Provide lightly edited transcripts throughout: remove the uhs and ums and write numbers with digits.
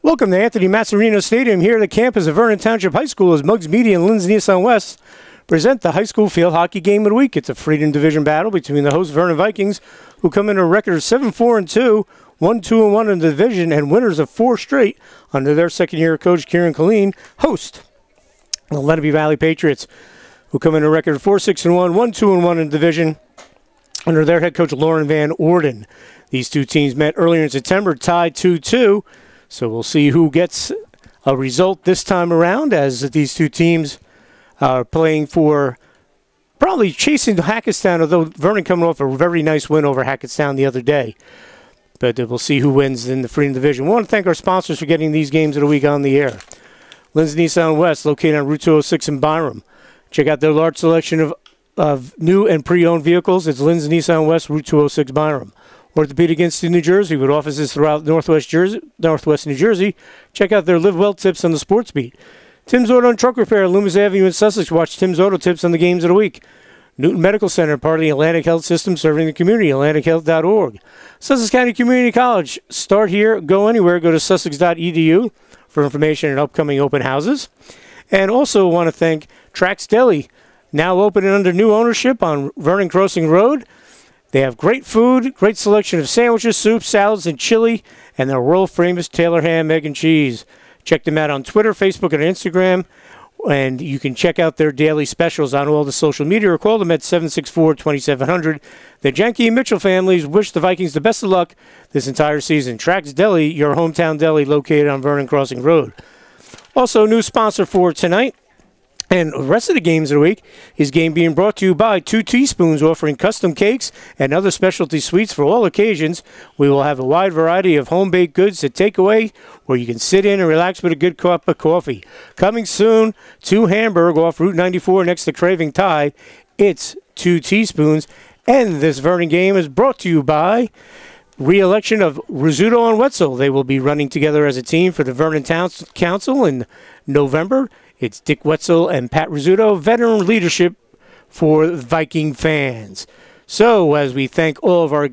Welcome to Anthony Mazzarino Stadium here at the campus of Vernon Township High School as Muggs Media and Lindsay Nissan West present the high school field hockey game of the week. It's a Freedom Division battle between the host Vernon Vikings, who come in a record of 7-4-2, 1-2-1 in the division, and winners of 4 straight under their second-year coach Kieran Colleen, host the Lenape Valley Patriots, who come in a record of 4-6-1, 1-2-1 in the division under their head coach Lauren Van Orden. These two teams met earlier in September, tied 2-2. So we'll see who gets a result this time around, as these two teams are playing for probably chasing Hackettstown, although Vernon coming off a very nice win over Hackettstown the other day. But we'll see who wins in the Freedom Division. We want to thank our sponsors for getting these games of the week on the air. Lindsay Nissan West, located on Route 206 in Byram. Check out their large selection of new and pre-owned vehicles. It's Lindsay Nissan West, Route 206 Byram. Orthopedic Institute, New Jersey, with offices throughout Northwest New Jersey. Check out their Live Well tips on the sports beat. Tim's Auto and Truck Repair, Loomis Avenue in Sussex. Watch Tim's Auto tips on the games of the week. Newton Medical Center, part of the Atlantic Health System, serving the community, atlantichealth.org. Sussex County Community College. Start here, go anywhere. Go to sussex.edu for information on upcoming open houses. And also want to thank Trax Deli, now open and under new ownership on Vernon Crossing Road. They have great food, great selection of sandwiches, soups, salads, and chili, and their world-famous Taylor ham, egg, and cheese. Check them out on Twitter, Facebook, and Instagram, and you can check out their daily specials on all the social media or call them at 764-2700. The Janke and Mitchell families wish the Vikings the best of luck this entire season. Trax Deli, your hometown deli located on Vernon Crossing Road. Also, new sponsor for tonight. And the rest of the games of the week, his game being brought to you by 2 Teaspoons, offering custom cakes and other specialty sweets for all occasions. We will have a wide variety of home-baked goods to take away where you can sit in and relax with a good cup of coffee. Coming soon to Hamburg off Route 94 next to Craving Thai, it's 2 Teaspoons. And this Vernon game is brought to you by re-election of Rizzuto and Wetzel. They will be running together as a team for the Vernon Town Council in November. It's Dick Wetzel and Pat Rizzuto, veteran leadership for Viking fans. So, as we thank all of our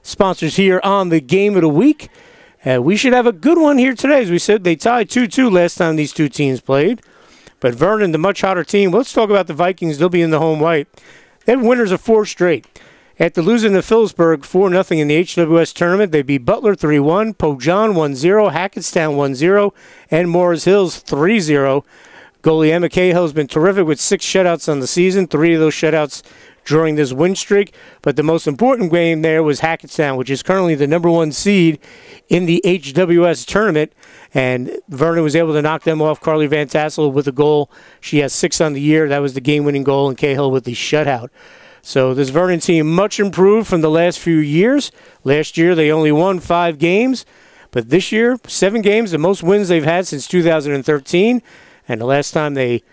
sponsors here on the Game of the Week, we should have a good one here today. As we said, they tied 2-2 last time these two teams played. But Vernon, the much hotter team. Let's talk about the Vikings. They'll be in the home white. They're winners of 4 straight. After losing to Phillipsburg 4-0 in the HWS tournament, they beat Butler 3-1, Pojon 1-0, Hackettstown 1-0, and Morris Hills 3-0. Goalie Emma Cahill has been terrific with 6 shutouts on the season, 3 of those shutouts during this win streak. But the most important game there was Hackettstown, which is currently the #1 seed in the HWS tournament. And Vernon was able to knock them off. Carly Van Tassel with a goal. She has 6 on the year. That was the game-winning goal, and Cahill with the shutout. So this Vernon team much improved from the last few years. Last year they only won 5 games. But this year, 7 games, the most wins they've had since 2013. And the last time they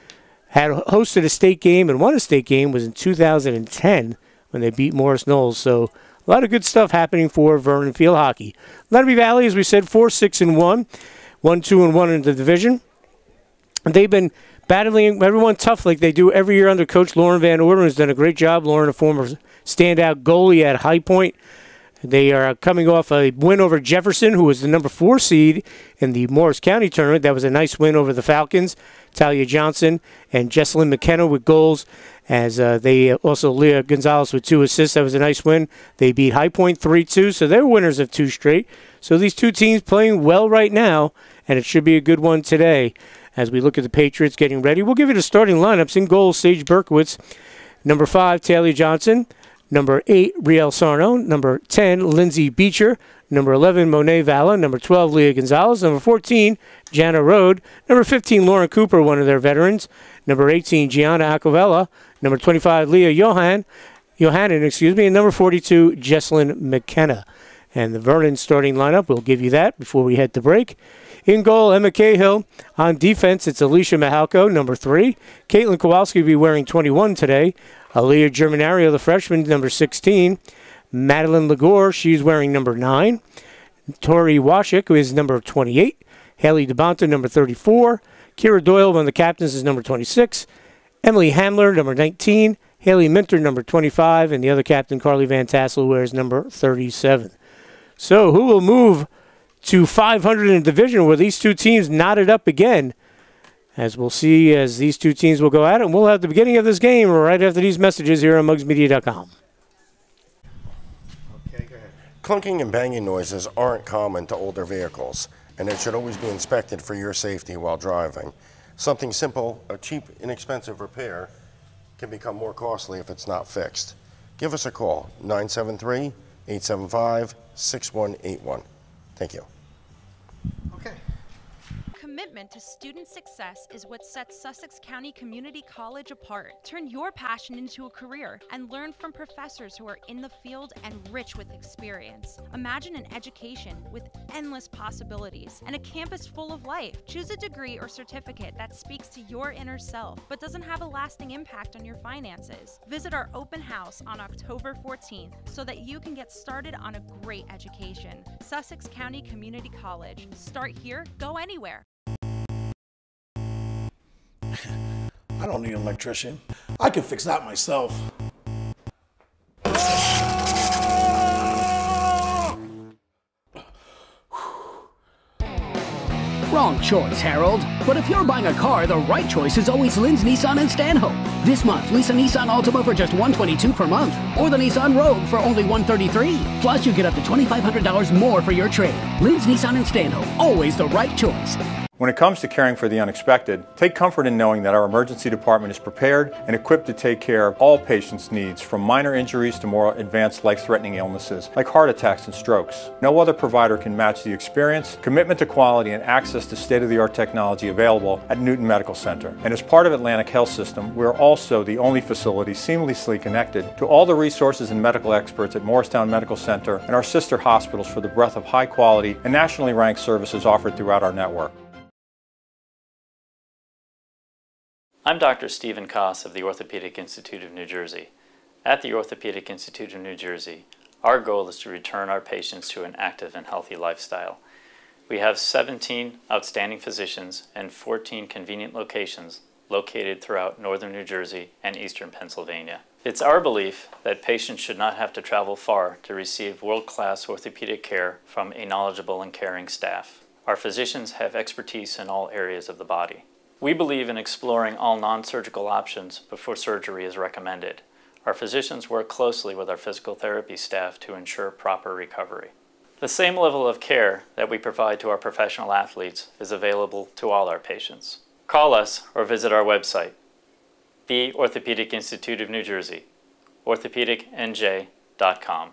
had hosted a state game and won a state game was in 2010 when they beat Morris Knowles. So a lot of good stuff happening for Vernon field hockey. Lenape Valley, as we said, 4-6-1, 1-2-1 in the division. And they've been battling everyone tough like they do every year under Coach Lauren Van Orden, who's done a great job. Lauren, a former standout goalie at High Point. They are coming off a win over Jefferson, who was the #4 seed in the Morris County tournament. That was a nice win over the Falcons. Talia Johnson and Jesselyn McKenna with goals. As they also Leah Gonzalez with 2 assists. That was a nice win. They beat High Point 3-2, so they're winners of 2 straight. So these two teams playing well right now, and it should be a good one today. As we look at the Patriots getting ready, we'll give you the starting lineups. In goal, Sage Berkowitz. #5, Talia Johnson. #8, Riel Sarno. #10, Lindsay Beecher. #11, Monet Valla. #12, Leah Gonzalez. #14, Jana Rode. #15, Lauren Cooper, one of their veterans. #18, Gianna Acovella. #25, Leah Johanan, and #42, Jesselyn McKenna. And the Vernon starting lineup, we'll give you that before we head to break. In goal, Emma Cahill. On defense, it's Alicia Mahalko, #3. Caitlin Kowalski will be wearing 21 today. Aaliyah Germanario, the freshman, #16. Madeline Legore, she's wearing #9. Tori Washik, who is #28. Haley DeBonta, #34. Kira Doyle, one of the captains, is #26. Emily Hamler, #19. Haley Minter, #25. And the other captain, Carly Van Tassel, wears #37. So who will move to 500 in the division, where these two teams knotted up again. As we'll see as these two teams will go at it, and we'll have the beginning of this game right after these messages here on mugsmedia.com. Okay, go ahead. Clunking and banging noises aren't common to older vehicles, and it should always be inspected for your safety while driving. Something simple, a cheap, inexpensive repair, can become more costly if it's not fixed. Give us a call, 973-875-6181. Thank you. Okay. Commitment to student success is what sets Sussex County Community College apart. Turn your passion into a career and learn from professors who are in the field and rich with experience. Imagine an education with endless possibilities and a campus full of life. Choose a degree or certificate that speaks to your inner self but doesn't have a lasting impact on your finances. Visit our open house on October 14th so that you can get started on a great education. Sussex County Community College. Start here, go anywhere. I don't need an electrician. I can fix that myself. Wrong choice, Harold. But if you're buying a car, the right choice is always Lynn's Nissan in Stanhope. This month, lease a Nissan Altima for just $122 per month, or the Nissan Rogue for only $133. Plus, you get up to $2,500 more for your trade. Lynn's Nissan in Stanhope, always the right choice. When it comes to caring for the unexpected, take comfort in knowing that our emergency department is prepared and equipped to take care of all patients' needs, from minor injuries to more advanced life-threatening illnesses like heart attacks and strokes. No other provider can match the experience, commitment to quality, and access to state-of-the-art technology available at Newton Medical Center. And as part of Atlantic Health System, we're also the only facility seamlessly connected to all the resources and medical experts at Morristown Medical Center and our sister hospitals for the breadth of high-quality and nationally ranked services offered throughout our network. I'm Dr. Stephen Koss of the Orthopedic Institute of New Jersey. At the Orthopedic Institute of New Jersey, our goal is to return our patients to an active and healthy lifestyle. We have 17 outstanding physicians and 14 convenient locations located throughout northern New Jersey and eastern Pennsylvania. It's our belief that patients should not have to travel far to receive world-class orthopedic care from a knowledgeable and caring staff. Our physicians have expertise in all areas of the body. We believe in exploring all non-surgical options before surgery is recommended. Our physicians work closely with our physical therapy staff to ensure proper recovery. The same level of care that we provide to our professional athletes is available to all our patients. Call us or visit our website, the Orthopedic Institute of New Jersey, orthopedicnj.com.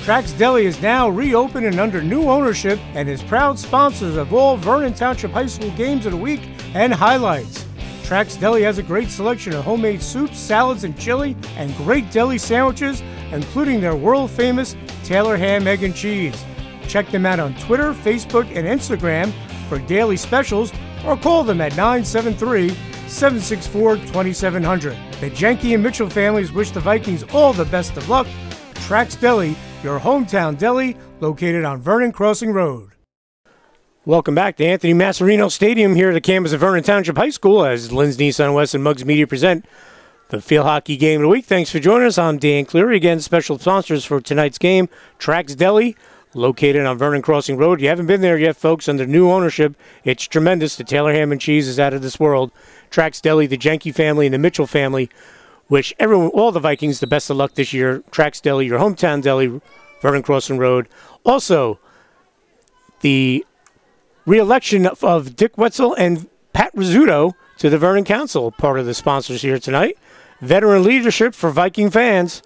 Trax Deli is now reopened and under new ownership and is proud sponsors of all Vernon Township High School games of the week and highlights. Trax Deli has a great selection of homemade soups, salads, and chili, and great deli sandwiches, including their world-famous Taylor ham, egg, and cheese. Check them out on Twitter, Facebook, and Instagram for daily specials, or call them at 973-764-2700. The Jenke and Mitchell families wish the Vikings all the best of luck. Trax Deli, your hometown deli, located on Vernon Crossing Road. Welcome back to Anthony Masserino Stadium here at the campus of Vernon Township High School as Lynn's Nissan West and Muggs Media present the Field Hockey Game of the Week. Thanks for joining us. I'm Dan Cleary. Again, special sponsors for tonight's game, Trax Deli, located on Vernon Crossing Road. You haven't been there yet, folks, under new ownership. It's tremendous. The Taylor ham and cheese is out of this world. Trax Deli, the Jenke family, and the Mitchell family wish everyone, all the Vikings, the best of luck this year. Trax Deli, your hometown deli, Vernon Crossing Road. Also, the re-election of Dick Wetzel and Pat Rizzuto to the Vernon Council, part of the sponsors here tonight. Veteran leadership for Viking fans.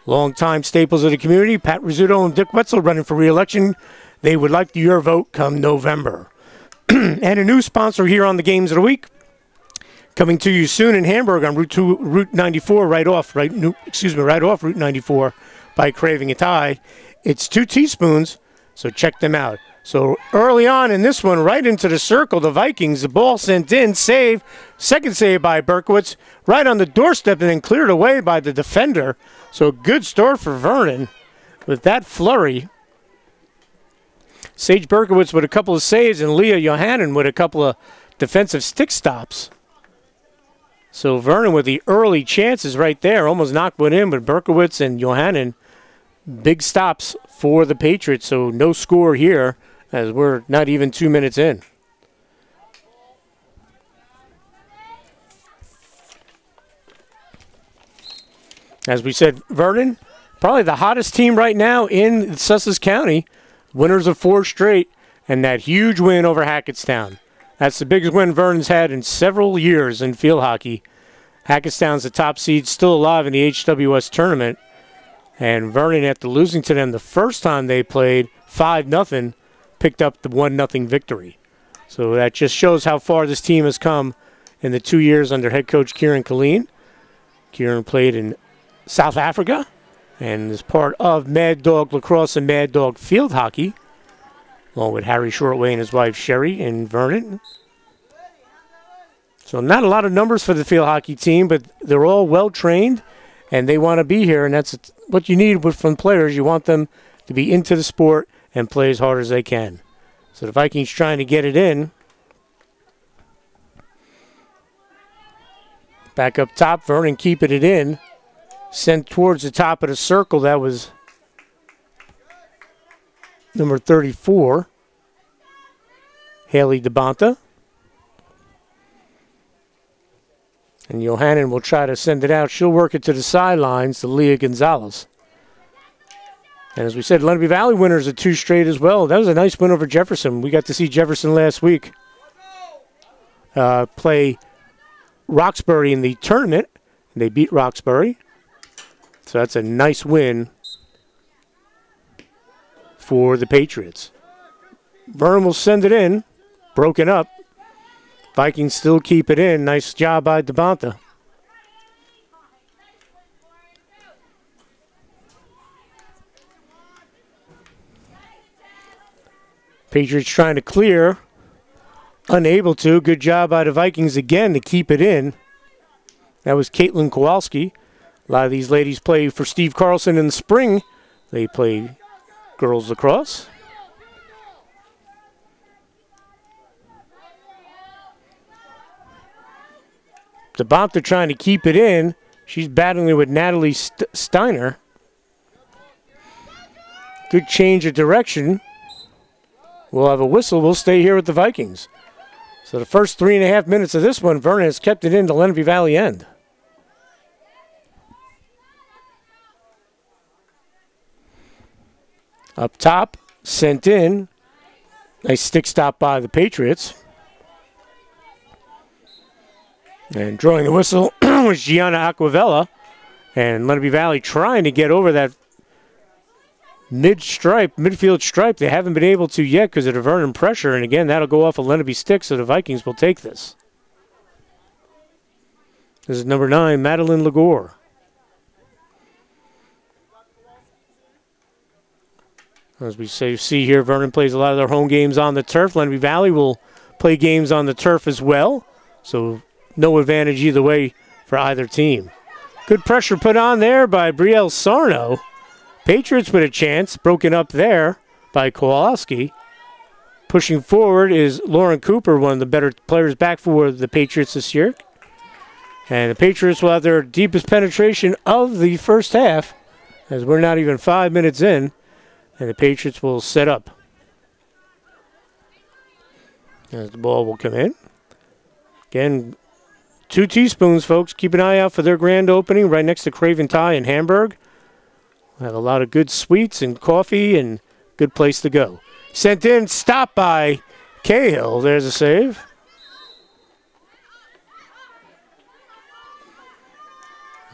Longtime staples of the community, Pat Rizzuto and Dick Wetzel running for re-election. They would like your vote come November. And a new sponsor here on the Games of the Week. Coming to you soon in Hamburg on Route 94, right off Route 94 by Craving a Thai. It's 2 teaspoons, so check them out. So early on in this one, right into the circle, the Vikings, the ball sent in, save, second save by Berkowitz, right on the doorstep and then cleared away by the defender. So a good start for Vernon with that flurry. Sage Berkowitz with a couple of saves and Leah Johannan with a couple of defensive stick stops. So Vernon with the early chances right there, almost knocked one in, but Berkowitz and Johannan, big stops for the Patriots, so no score here as we're not even 2 minutes in. As we said, Vernon, probably the hottest team right now in Sussex County. Winners of 4 straight, and that huge win over Hackettstown. That's the biggest win Vernon's had in several years in field hockey. Hackettstown's the top seed, still alive in the HWS tournament. And Vernon, after losing to them the first time they played, 5-0, picked up the 1-0 victory. So that just shows how far this team has come in the 2 years under head coach Kieran Killeen. Kieran played in South Africa and is part of Mad Dog Lacrosse and Mad Dog Field Hockey, along with Harry Shortway and his wife Sherry in Vernon. So not a lot of numbers for the field hockey team, but they're all well-trained, and they want to be here, and that's what you need from players. You want them to be into the sport and play as hard as they can. So the Vikings trying to get it in. Back up top, Vernon keeping it in. Sent towards the top of the circle. That was number 34, Haley DeBonta. And Johannan will try to send it out. She'll work it to the sidelines to Leah Gonzalez. And as we said, Lenape Valley winners of 2 straight as well. That was a nice win over Jefferson. We got to see Jefferson last week play Roxbury in the tournament. They beat Roxbury. So that's a nice win for the Patriots. Vernon will send it in. Broken up. Vikings still keep it in. Nice job by DeBonta. Patriots trying to clear. Unable to. Good job by the Vikings again to keep it in. That was Caitlin Kowalski. A lot of these ladies play for Steve Carlson in the spring. They play girls lacrosse. DeBonta trying to keep it in. She's battling with Natalie Steiner. Good change of direction. We'll have a whistle. We'll stay here with the Vikings. So the first 3.5 minutes of this one, Vernon has kept it in the Lenape Valley end. Up top, sent in. Nice stick stop by the Patriots. And drawing the whistle was Gianna Aquavella. And Lenape Valley trying to get over that midfield stripe. They haven't been able to yet because of the Vernon pressure. And again, that'll go off a Lenape stick, so the Vikings will take this. This is number 9, Madeline Legore. As we see here, Vernon plays a lot of their home games on the turf. Lenape Valley will play games on the turf as well. So no advantage either way for either team. Good pressure put on there by Brielle Sarno. Patriots with a chance, broken up there by Kowalski. Pushing forward is Lauren Cooper, one of the better players back for the Patriots this year. And the Patriots will have their deepest penetration of the first half, as we're not even 5 minutes in. And the Patriots will set up. As the ball will come in. Again, 2 teaspoons, folks. Keep an eye out for their grand opening right next to Craven Thai in Hamburg. We'll have a lot of good sweets and coffee and good place to go. Sent in, stopped by Cahill. There's a save.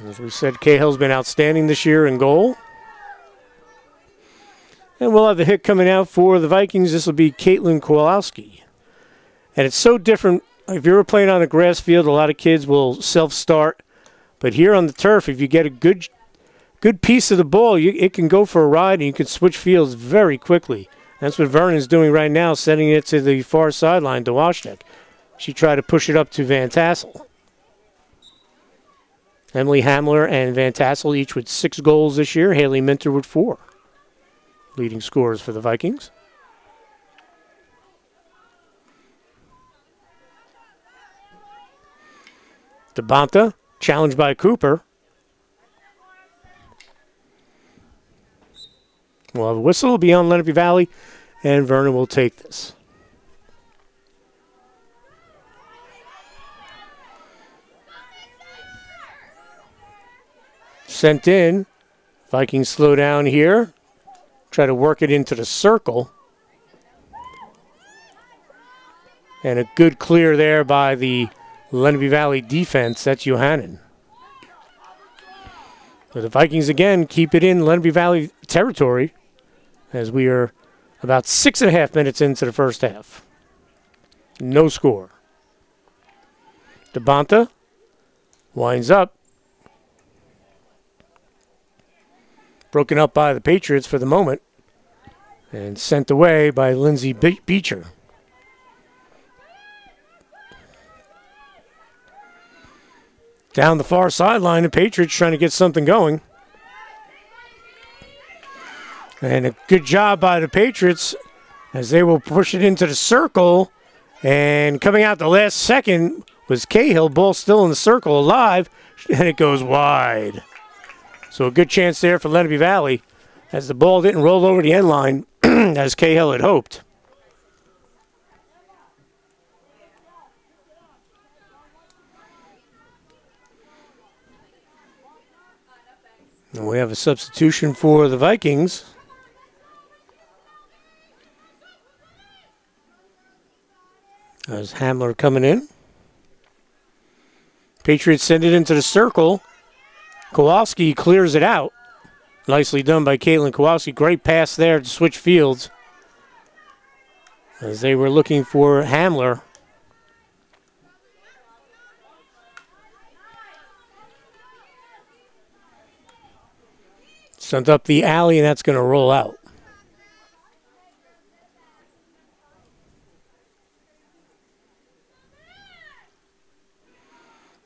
As we said, Cahill's been outstanding this year in goal. And we'll have the hit coming out for the Vikings. This will be Caitlin Kowalski. And it's so different. If you were playing on a grass field, a lot of kids will self-start. But here on the turf, if you get a good piece of the ball, it can go for a ride, and you can switch fields very quickly. That's what Vernon's doing right now, sending it to the far sideline to Washnick. She tried to push it up to Van Tassel. Emily Hamler and Van Tassel each with 6 goals this year. Haley Minter with 4. Leading scorers for the Vikings. DeBonta, challenged by Cooper. We'll have a whistle beyond Lenape Valley. and Vernon will take this. Sent in. Vikings slow down here. Try to work it into the circle. And a good clear there by the Lenape Valley defense. That's Johannen. So the Vikings again keep it in Lenape Valley territory as we are about 6.5 minutes into the first half. No score. DeBonta winds up. Broken up by the Patriots for the moment and sent away by Lindsey Beecher. Down the far sideline, the Patriots trying to get something going. And a good job by the Patriots as they will push it into the circle. And coming out the last second was Cahill. Ball still in the circle, alive, and it goes wide. So a good chance there for Lenape Valley as the ball didn't roll over the end line as Cahill had hoped. And we have a substitution for the Vikings. There's Hamler coming in. Patriots send it into the circle. Kowalski clears it out. Nicely done by Caitlin Kowalski. Great pass there to switch fields as they were looking for Hamler. Sent up the alley, and that's going to roll out.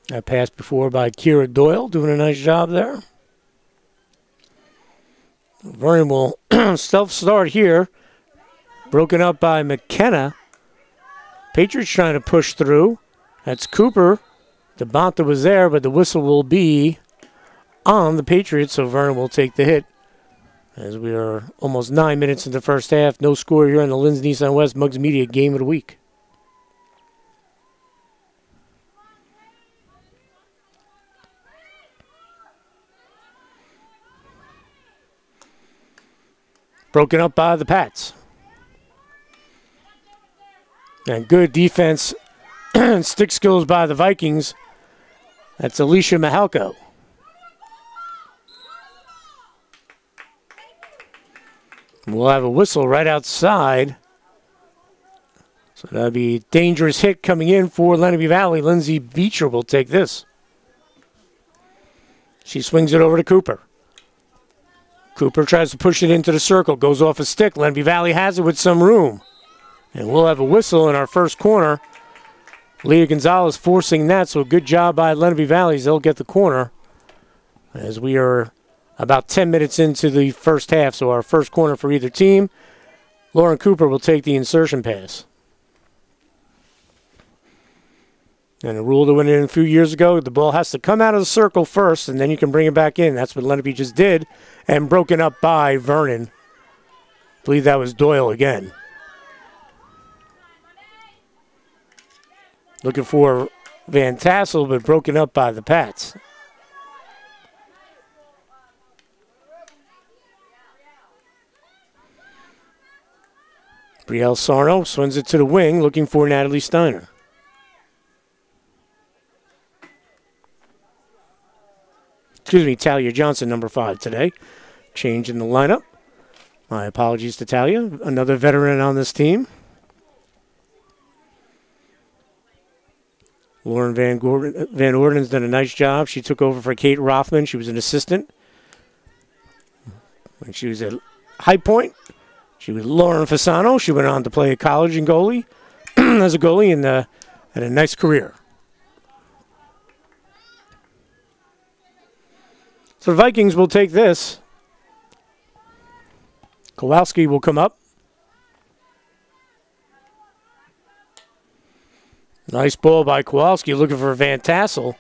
That pass before by Kira Doyle, doing a nice job there. Vernon will self-start here. Broken up by McKenna. Patriots trying to push through. That's Cooper. DeBonta was there, but the whistle will be on the Patriots, so Vernon will take the hit. As we are almost 9 minutes into the first half. No score here on the Linz Nissan West Mugs Media Game of the Week. Broken up by the Pats. And good defense and stick skills by the Vikings. That's Alicia Mahalko. We'll have a whistle right outside. So that'll be a dangerous hit coming in for Lenape Valley. Lindsey Beecher will take this. She swings it over to Cooper. Cooper tries to push it into the circle. Goes off a stick. Lenape Valley has it with some room. And we'll have a whistle in our first corner. Leah Gonzalez forcing that. So good job by Lenape Valley. They'll get the corner. As we are about 10 minutes into the first half. So our first corner for either team. Lauren Cooper will take the insertion pass. And a rule that went in a few years ago, the ball has to come out of the circle first, and then you can bring it back in. That's what Lenape just did, and broken up by Vernon. I believe that was Doyle again. Looking for Van Tassel, but broken up by the Pats. Brielle Sarno swings it to the wing, looking for Natalie Steiner. Excuse me, Talia Johnson, number 5 today. Change in the lineup. My apologies to Talia, another veteran on this team. Lauren Van Orden's done a nice job. She took over for Kate Rothman. She was an assistant. When she was at High Point, she was Lauren Fasano. She went on to play at college and goalie as a goalie and had a nice career. So the Vikings will take this. Kowalski will come up. Nice ball by Kowalski looking for Van Tassel,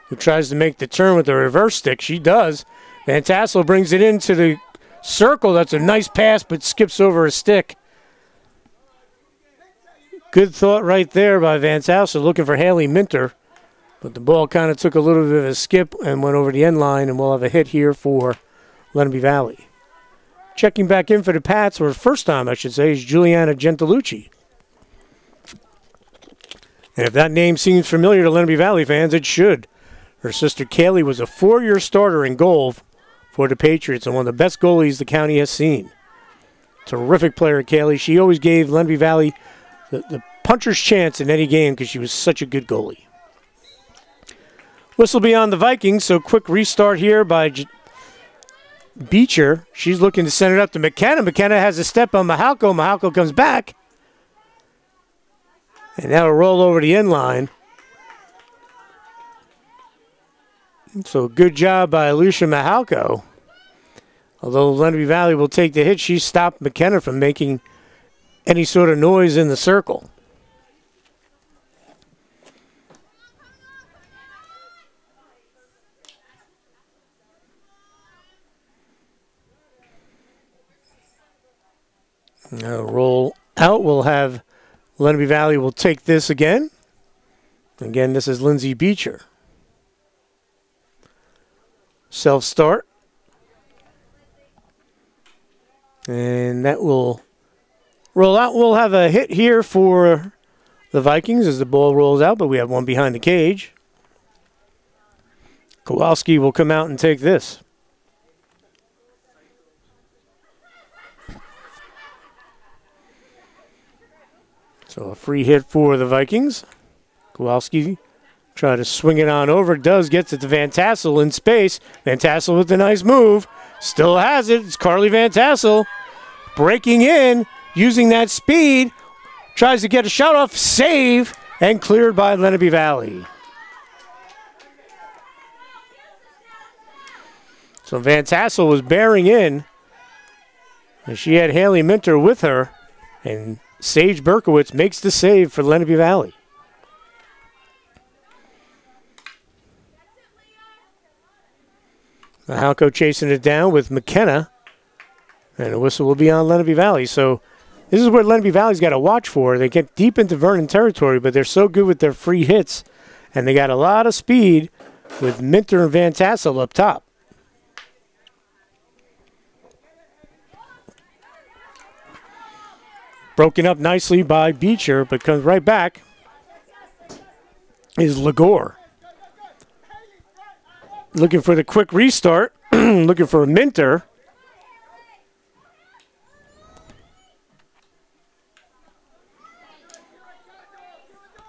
who tries to make the turn with the reverse stick. She does. Van Tassel brings it into the circle. That's a nice pass, but skips over a stick. Good thought right there by Van Tassel, looking for Haley Minter. But the ball kind of took a little bit of a skip and went over the end line, and we'll have a hit here for Lenape Valley. Checking back in for the Pats, or first time I should say, is Juliana Gentilucci. And if that name seems familiar to Lenape Valley fans, it should. Her sister Kaylee was a 4-year starter in goal for the Patriots and one of the best goalies the county has seen. Terrific player, Kaylee. She always gave Lenape Valley the puncher's chance in any game because she was such a good goalie. Whistle be on the Vikings, so quick restart here by Beecher. She's looking to send it up to McKenna. McKenna has a step on Mahalko. Mahalko comes back. And that'll roll over the end line. So good job by Alicia Mahalko. Although Lenape Valley will take the hit, she stopped McKenna from making any sort of noise in the circle. Now roll out. We'll have Lenape Valley will take this again. Again, this is Lindsay Beecher. Self-start. And that will roll out. We'll have a hit here for the Vikings as the ball rolls out, but we have one behind the cage. Kowalski will come out and take this. So a free hit for the Vikings. Kowalski try to swing it on over. Does, gets it to Van Tassel in space. Van Tassel with a nice move. Still has it. It's Carly Van Tassel breaking in, using that speed. Tries to get a shot off. Save, and cleared by Lenape Valley. So Van Tassel was bearing in. And she had Haley Minter with her. And Sage Berkowitz makes the save for Lenape Valley. Mahalko chasing it down with McKenna. And the whistle will be on Lenape Valley. So this is where Lenape Valley's got to watch for. They get deep into Vernon territory, but they're so good with their free hits. And they got a lot of speed with Minter and Van Tassel up top. Broken up nicely by Beecher, but comes right back is Lagore. Looking for the quick restart. Looking for a Minter.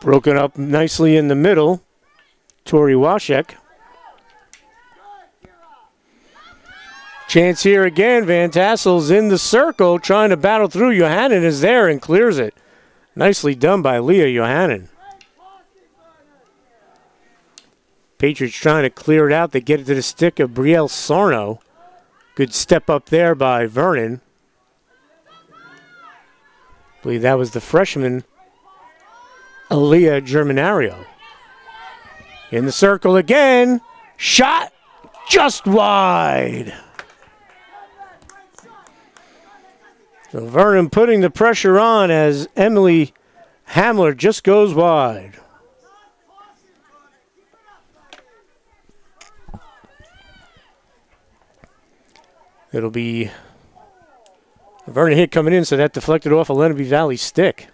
Broken up nicely in the middle. Tori Washek. Chance here again. Van Tassel's in the circle trying to battle through. Johannen is there and clears it. Nicely done by Leah Johannen. Patriots trying to clear it out. They get it to the stick of Brielle Sarno. Good step up there by Vernon. I believe that was the freshman, Aaliyah Germanario. In the circle again. Shot just wide. So Vernon putting the pressure on as Emily Hamler just goes wide. It'll be a Vernon hit coming in, so that deflected off a Lenape Valley stick.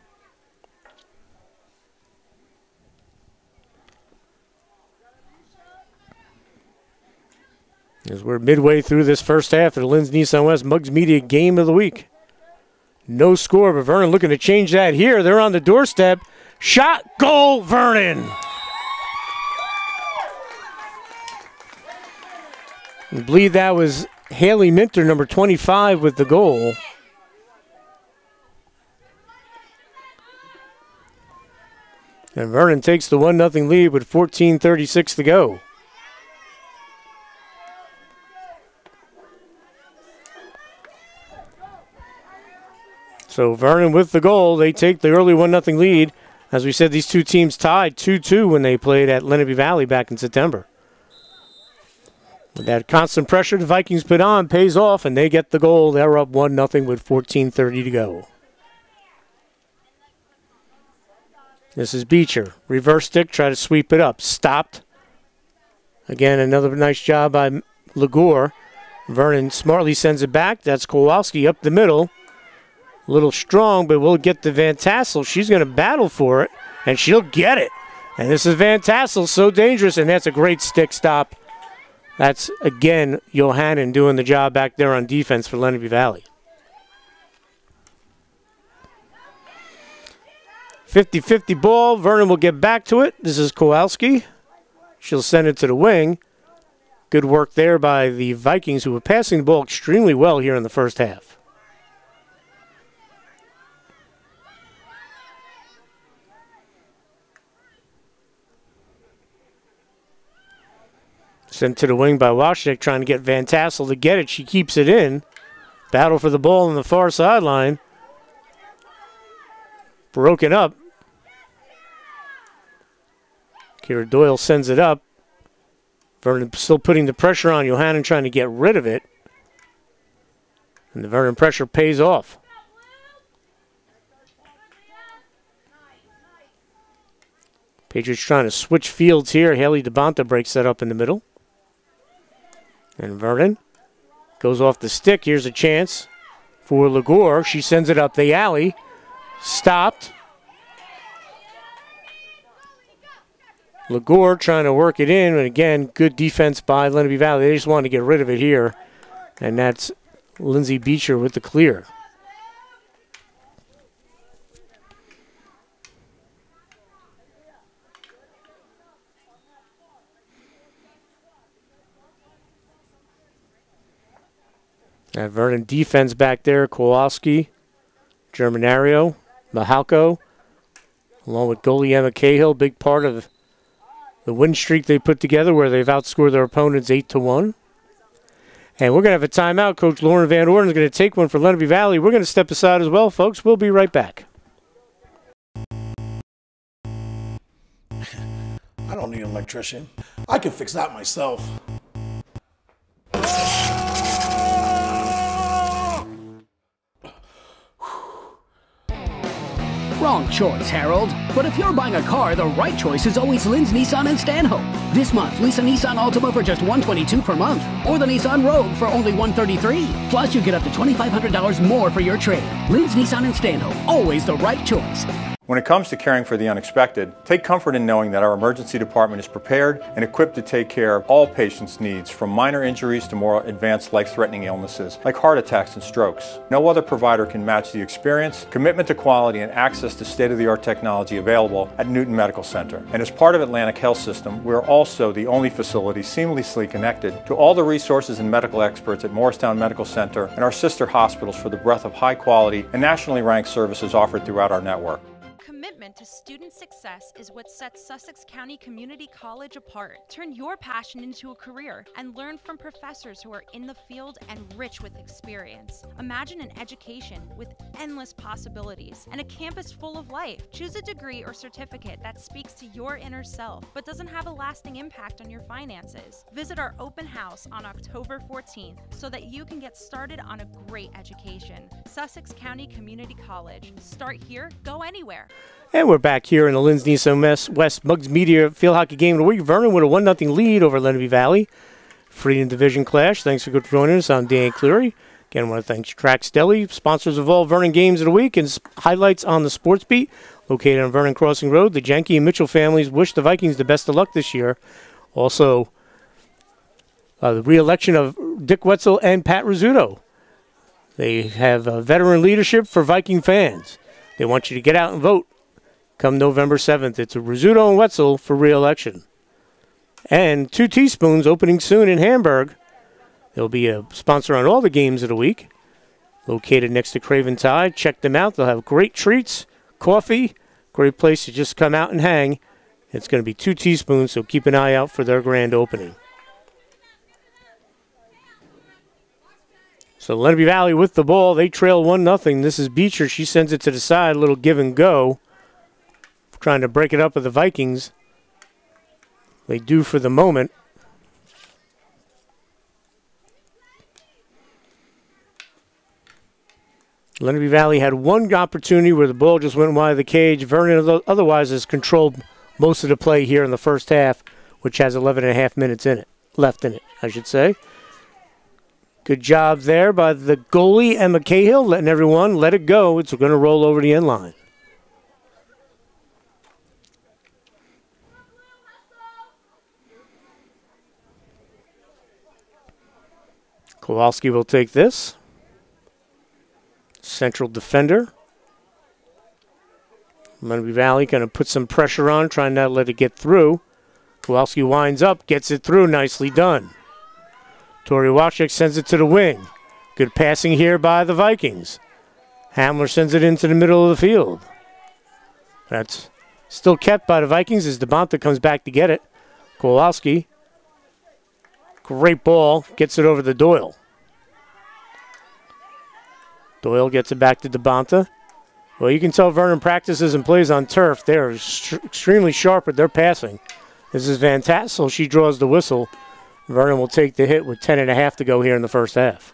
As we're midway through this first half of the Linz Nissan West Muggs Media Game of the Week. No score, but Vernon looking to change that here. They're on the doorstep. Shot, goal, Vernon. I believe that was Haley Minter, number 25, with the goal. And Vernon takes the 1-0 lead with 14:36 to go. So Vernon with the goal. They take the early 1-0 lead. As we said, these two teams tied 2-2 when they played at Lenape Valley back in September. With that constant pressure the Vikings put on pays off, and they get the goal. They're up 1-0 with 14:30 to go. This is Beecher. Reverse stick, try to sweep it up. Stopped. Again, another nice job by Legore. Vernon smartly sends it back. That's Kowalski up the middle. A little strong, but we'll get to Van Tassel. She's going to battle for it, and she'll get it. And this is Van Tassel, so dangerous, and that's a great stick stop. That's, again, Johannan doing the job back there on defense for Lenape Valley. 50-50 ball. Vernon will get back to it. This is Kowalski. She'll send it to the wing. Good work there by the Vikings, who were passing the ball extremely well here in the first half. Sent to the wing by Washnick, trying to get Van Tassel to get it. She keeps it in. Battle for the ball on the far sideline. Broken up. Kira Doyle sends it up. Vernon still putting the pressure on Johannan, trying to get rid of it. And the Vernon pressure pays off. Patriots trying to switch fields here. Haley DeBonta breaks that up in the middle. And Vernon goes off the stick. Here's a chance for Legore. She sends it up the alley. Stopped. Legore trying to work it in, and again, good defense by Lenape Valley. They just want to get rid of it here, and that's Lindsay Beecher with the clear. That Vernon defense back there, Kowalski, Germanario, Mahalko, along with goalie Emma Cahill, big part of the win streak they put together where they've outscored their opponents 8-1. And we're going to have a timeout. Coach Lauren Van Orden is going to take one for Lenape Valley. We're going to step aside as well, folks. We'll be right back. I don't need an electrician. I can fix that myself. Wrong choice, Harold. But if you're buying a car, the right choice is always Lynn's Nissan in Stanhope. This month, lease a Nissan Altima for just $122 per month, or the Nissan Rogue for only $133. Plus, you get up to $2,500 more for your trade. Lynn's Nissan in Stanhope, always the right choice. When it comes to caring for the unexpected, take comfort in knowing that our emergency department is prepared and equipped to take care of all patients' needs, from minor injuries to more advanced life-threatening illnesses like heart attacks and strokes. No other provider can match the experience, commitment to quality, and access to state-of-the-art technology available at Newton Medical Center. And as part of Atlantic Health System, we're also the only facility seamlessly connected to all the resources and medical experts at Morristown Medical Center and our sister hospitals for the breadth of high-quality and nationally ranked services offered throughout our network. Commitment to student success is what sets Sussex County Community College apart. Turn your passion into a career and learn from professors who are in the field and rich with experience. Imagine an education with endless possibilities and a campus full of life. Choose a degree or certificate that speaks to your inner self but doesn't have a lasting impact on your finances. Visit our open house on October 14th so that you can get started on a great education. Sussex County Community College. Start here, go anywhere. And we're back here in the Linz Nissan West Mugs Media Field Hockey Game of the Week. Vernon with a 1-0 lead over Lenape Valley. Freedom Division Clash. Thanks for joining us. I'm Dan Cleary. Again, I want to thank Trax Deli, sponsors of all Vernon games of the week, and highlights on the Sports Beat. Located on Vernon Crossing Road, the Jenke and Mitchell families wish the Vikings the best of luck this year. Also, the re-election of Dick Wetzel and Pat Rizzuto. They have veteran leadership for Viking fans. They want you to get out and vote come November 7th. It's Rizzuto and Wetzel for re-election. And 2 Teaspoons opening soon in Hamburg. They'll be a sponsor on all the games of the week. Located next to Craven Tide. Check them out. They'll have great treats, coffee, great place to just come out and hang. It's going to be 2 Teaspoons, so keep an eye out for their grand opening. So Lenape Valley with the ball. They trail 1-0. This is Beecher. She sends it to the side. A little give and go. Trying to break it up with the Vikings. They do for the moment. Lenape Valley had one opportunity where the ball just went wide of the cage. Vernon otherwise has controlled most of the play here in the first half, which has 11 and a half minutes left in it, I should say. Good job there by the goalie, Emma Cahill, letting everyone let it go. It's going to roll over the end line. Kowalski will take this. Central defender. Lenape Valley going to put some pressure on, trying not to let it get through. Kowalski winds up, gets it through. Nicely done. Tori Wachek sends it to the wing. Good passing here by the Vikings. Hamler sends it into the middle of the field. That's still kept by the Vikings as DeBonta comes back to get it. Kowalski. Great ball. Gets it over to Doyle. Doyle gets it back to DeBonta. Well, you can tell Vernon practices and plays on turf. They're extremely sharp at their passing. This is Van Tassel. She draws the whistle. Vernon will take the hit with 10 and a half to go here in the first half.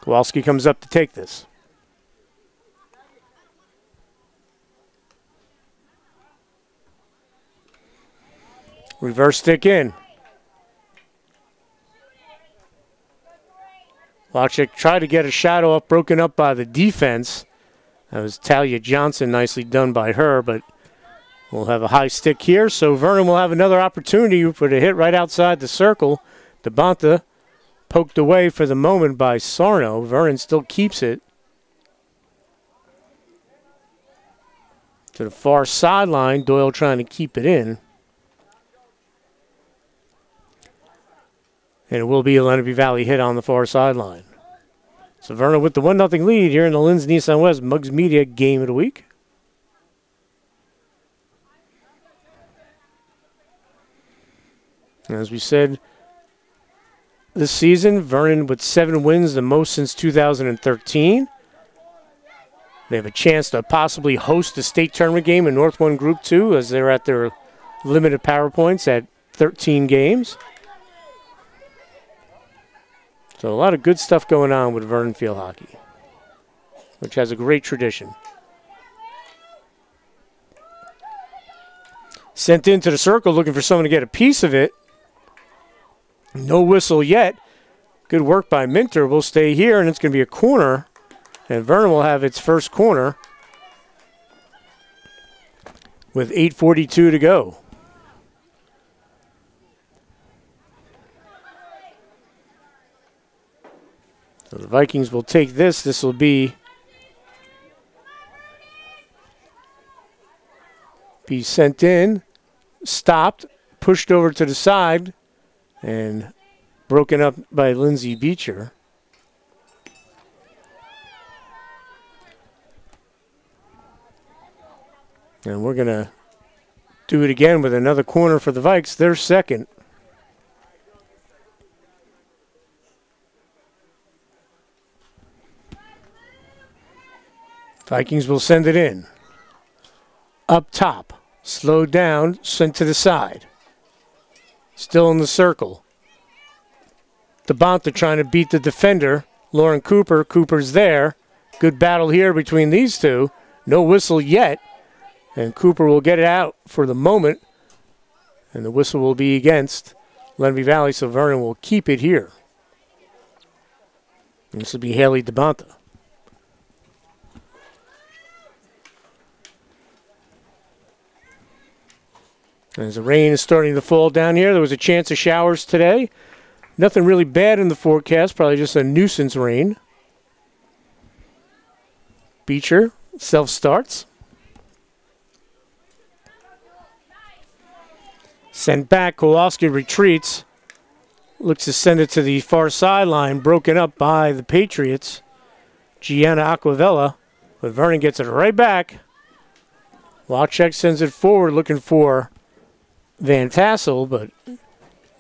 Kowalski comes up to take this. Reverse stick in. Wachek tried to get a shot off, broken up by the defense. That was Talia Johnson, nicely done by her, but we'll have a high stick here, so Vernon will have another opportunity for the hit right outside the circle. DeBonta poked away for the moment by Sarno. Vernon still keeps it. To the far sideline, Doyle trying to keep it in. And it will be a Lenape Valley hit on the far sideline. So Vernon with the 1-0 lead here in the Linz Nissan West Muggs Media Game of the Week. As we said, this season, Vernon with 7 wins, the most since 2013. They have a chance to possibly host the state tournament game in North 1 Group 2 as they're at their limited power points at 13 games. So a lot of good stuff going on with Vernon Field Hockey, which has a great tradition. Sent into the circle looking for someone to get a piece of it. No whistle yet. Good work by Minter. We'll stay here, and it's going to be a corner. And Vernon will have its first corner with 8:42 to go. So the Vikings will take this. This will be sent in, stopped, pushed over to the side, and broken up by Lindsay Beecher. And we're going to do it again with another corner for the Vikes. Their second. Vikings will send it in. Up top. Slowed down. Sent to the side. Still in the circle. DeBonta trying to beat the defender. Lauren Cooper. Cooper's there. Good battle here between these two. No whistle yet. And Cooper will get it out for the moment. And the whistle will be against Lenape Valley, so Vernon will keep it here. And this will be Haley DeBonta. As the rain is starting to fall down here, there was a chance of showers today. Nothing really bad in the forecast, probably just a nuisance rain. Beecher self-starts. Sent back, Kowalski retreats. Looks to send it to the far sideline, broken up by the Patriots. Gianna Aquavella, but Vernon gets it right back. Wachek sends it forward looking for Van Tassel, but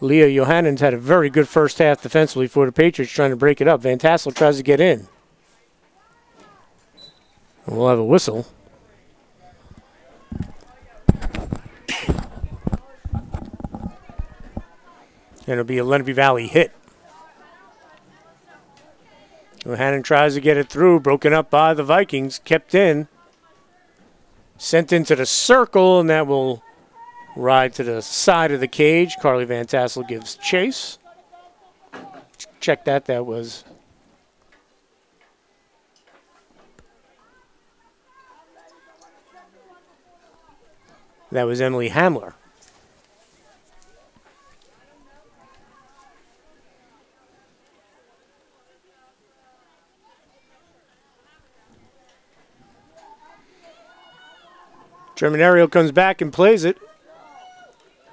Leah Johannans had a very good first half defensively for the Patriots trying to break it up. Van Tassel tries to get in. And we'll have a whistle. And it'll be a Lenape Valley hit. Johannan tries to get it through, broken up by the Vikings, kept in. Sent into the circle, and that will ride to the side of the cage. Carly Van Tassel gives chase. Check that. That was Emily Hamler. German Ariel comes back and plays it.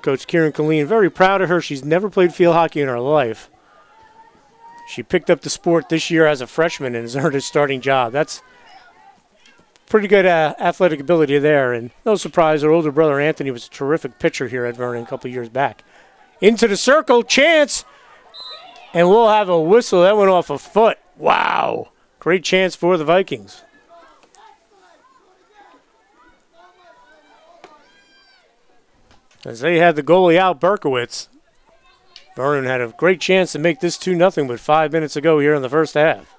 Coach Kieran Colleen, very proud of her. She's never played field hockey in her life. She picked up the sport this year as a freshman and has earned a starting job. That's pretty good athletic ability there. And no surprise, her older brother Anthony was a terrific pitcher here at Vernon a couple years back. Into the circle, chance, and we'll have a whistle. That went off a foot. Wow. Great chance for the Vikings. As they had the goalie out, Berkowitz, Vernon had a great chance to make this 2-0 with 5 minutes to go here in the first half.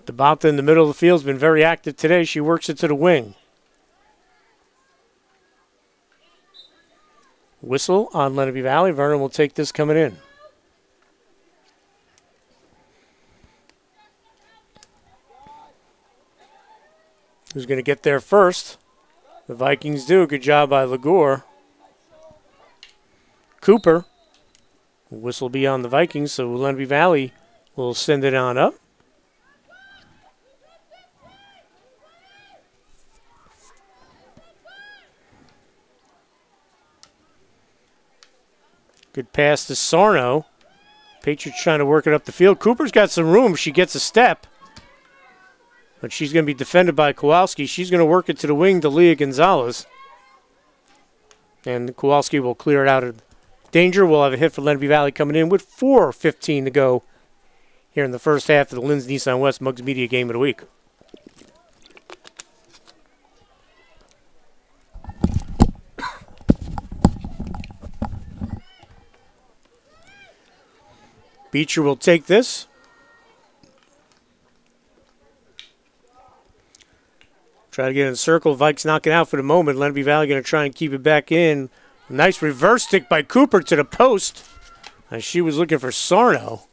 DeBonta in the middle of the field has been very active today. She works it to the wing. Whistle on Lenape Valley. Vernon will take this coming in. Who's going to get there first? The Vikings do. Good job by Legore. Cooper. Whistle be on the Vikings, so Lenape Valley will send it on up. Good pass to Sarno. Patriots trying to work it up the field. Cooper's got some room. She gets a step. But she's going to be defended by Kowalski. She's going to work it to the wing to Leah Gonzalez. And Kowalski will clear it out of danger. We'll have a hit for Lenape Valley coming in with 4:15 to go here in the first half of the Linz Nissan West Mugs Media Game of the Week. Beecher will take this. Try to get in the circle. Vikes knocking out for the moment. Lenape Valley going to try and keep it back in. Nice reverse stick by Cooper to the post. And she was looking for Sarno.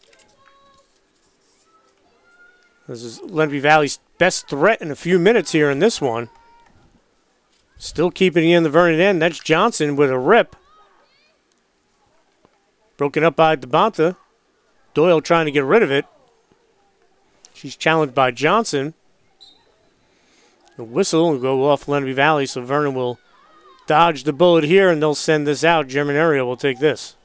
This is Lenape Valley's best threat in a few minutes here in this one. Still keeping it in the Vernon end. That's Johnson with a rip. Broken up by DeBonta. Doyle trying to get rid of it. She's challenged by Johnson. The whistle will go off Lenape Valley, so Vernon will dodge the bullet here, and they'll send this out. German Area will take this.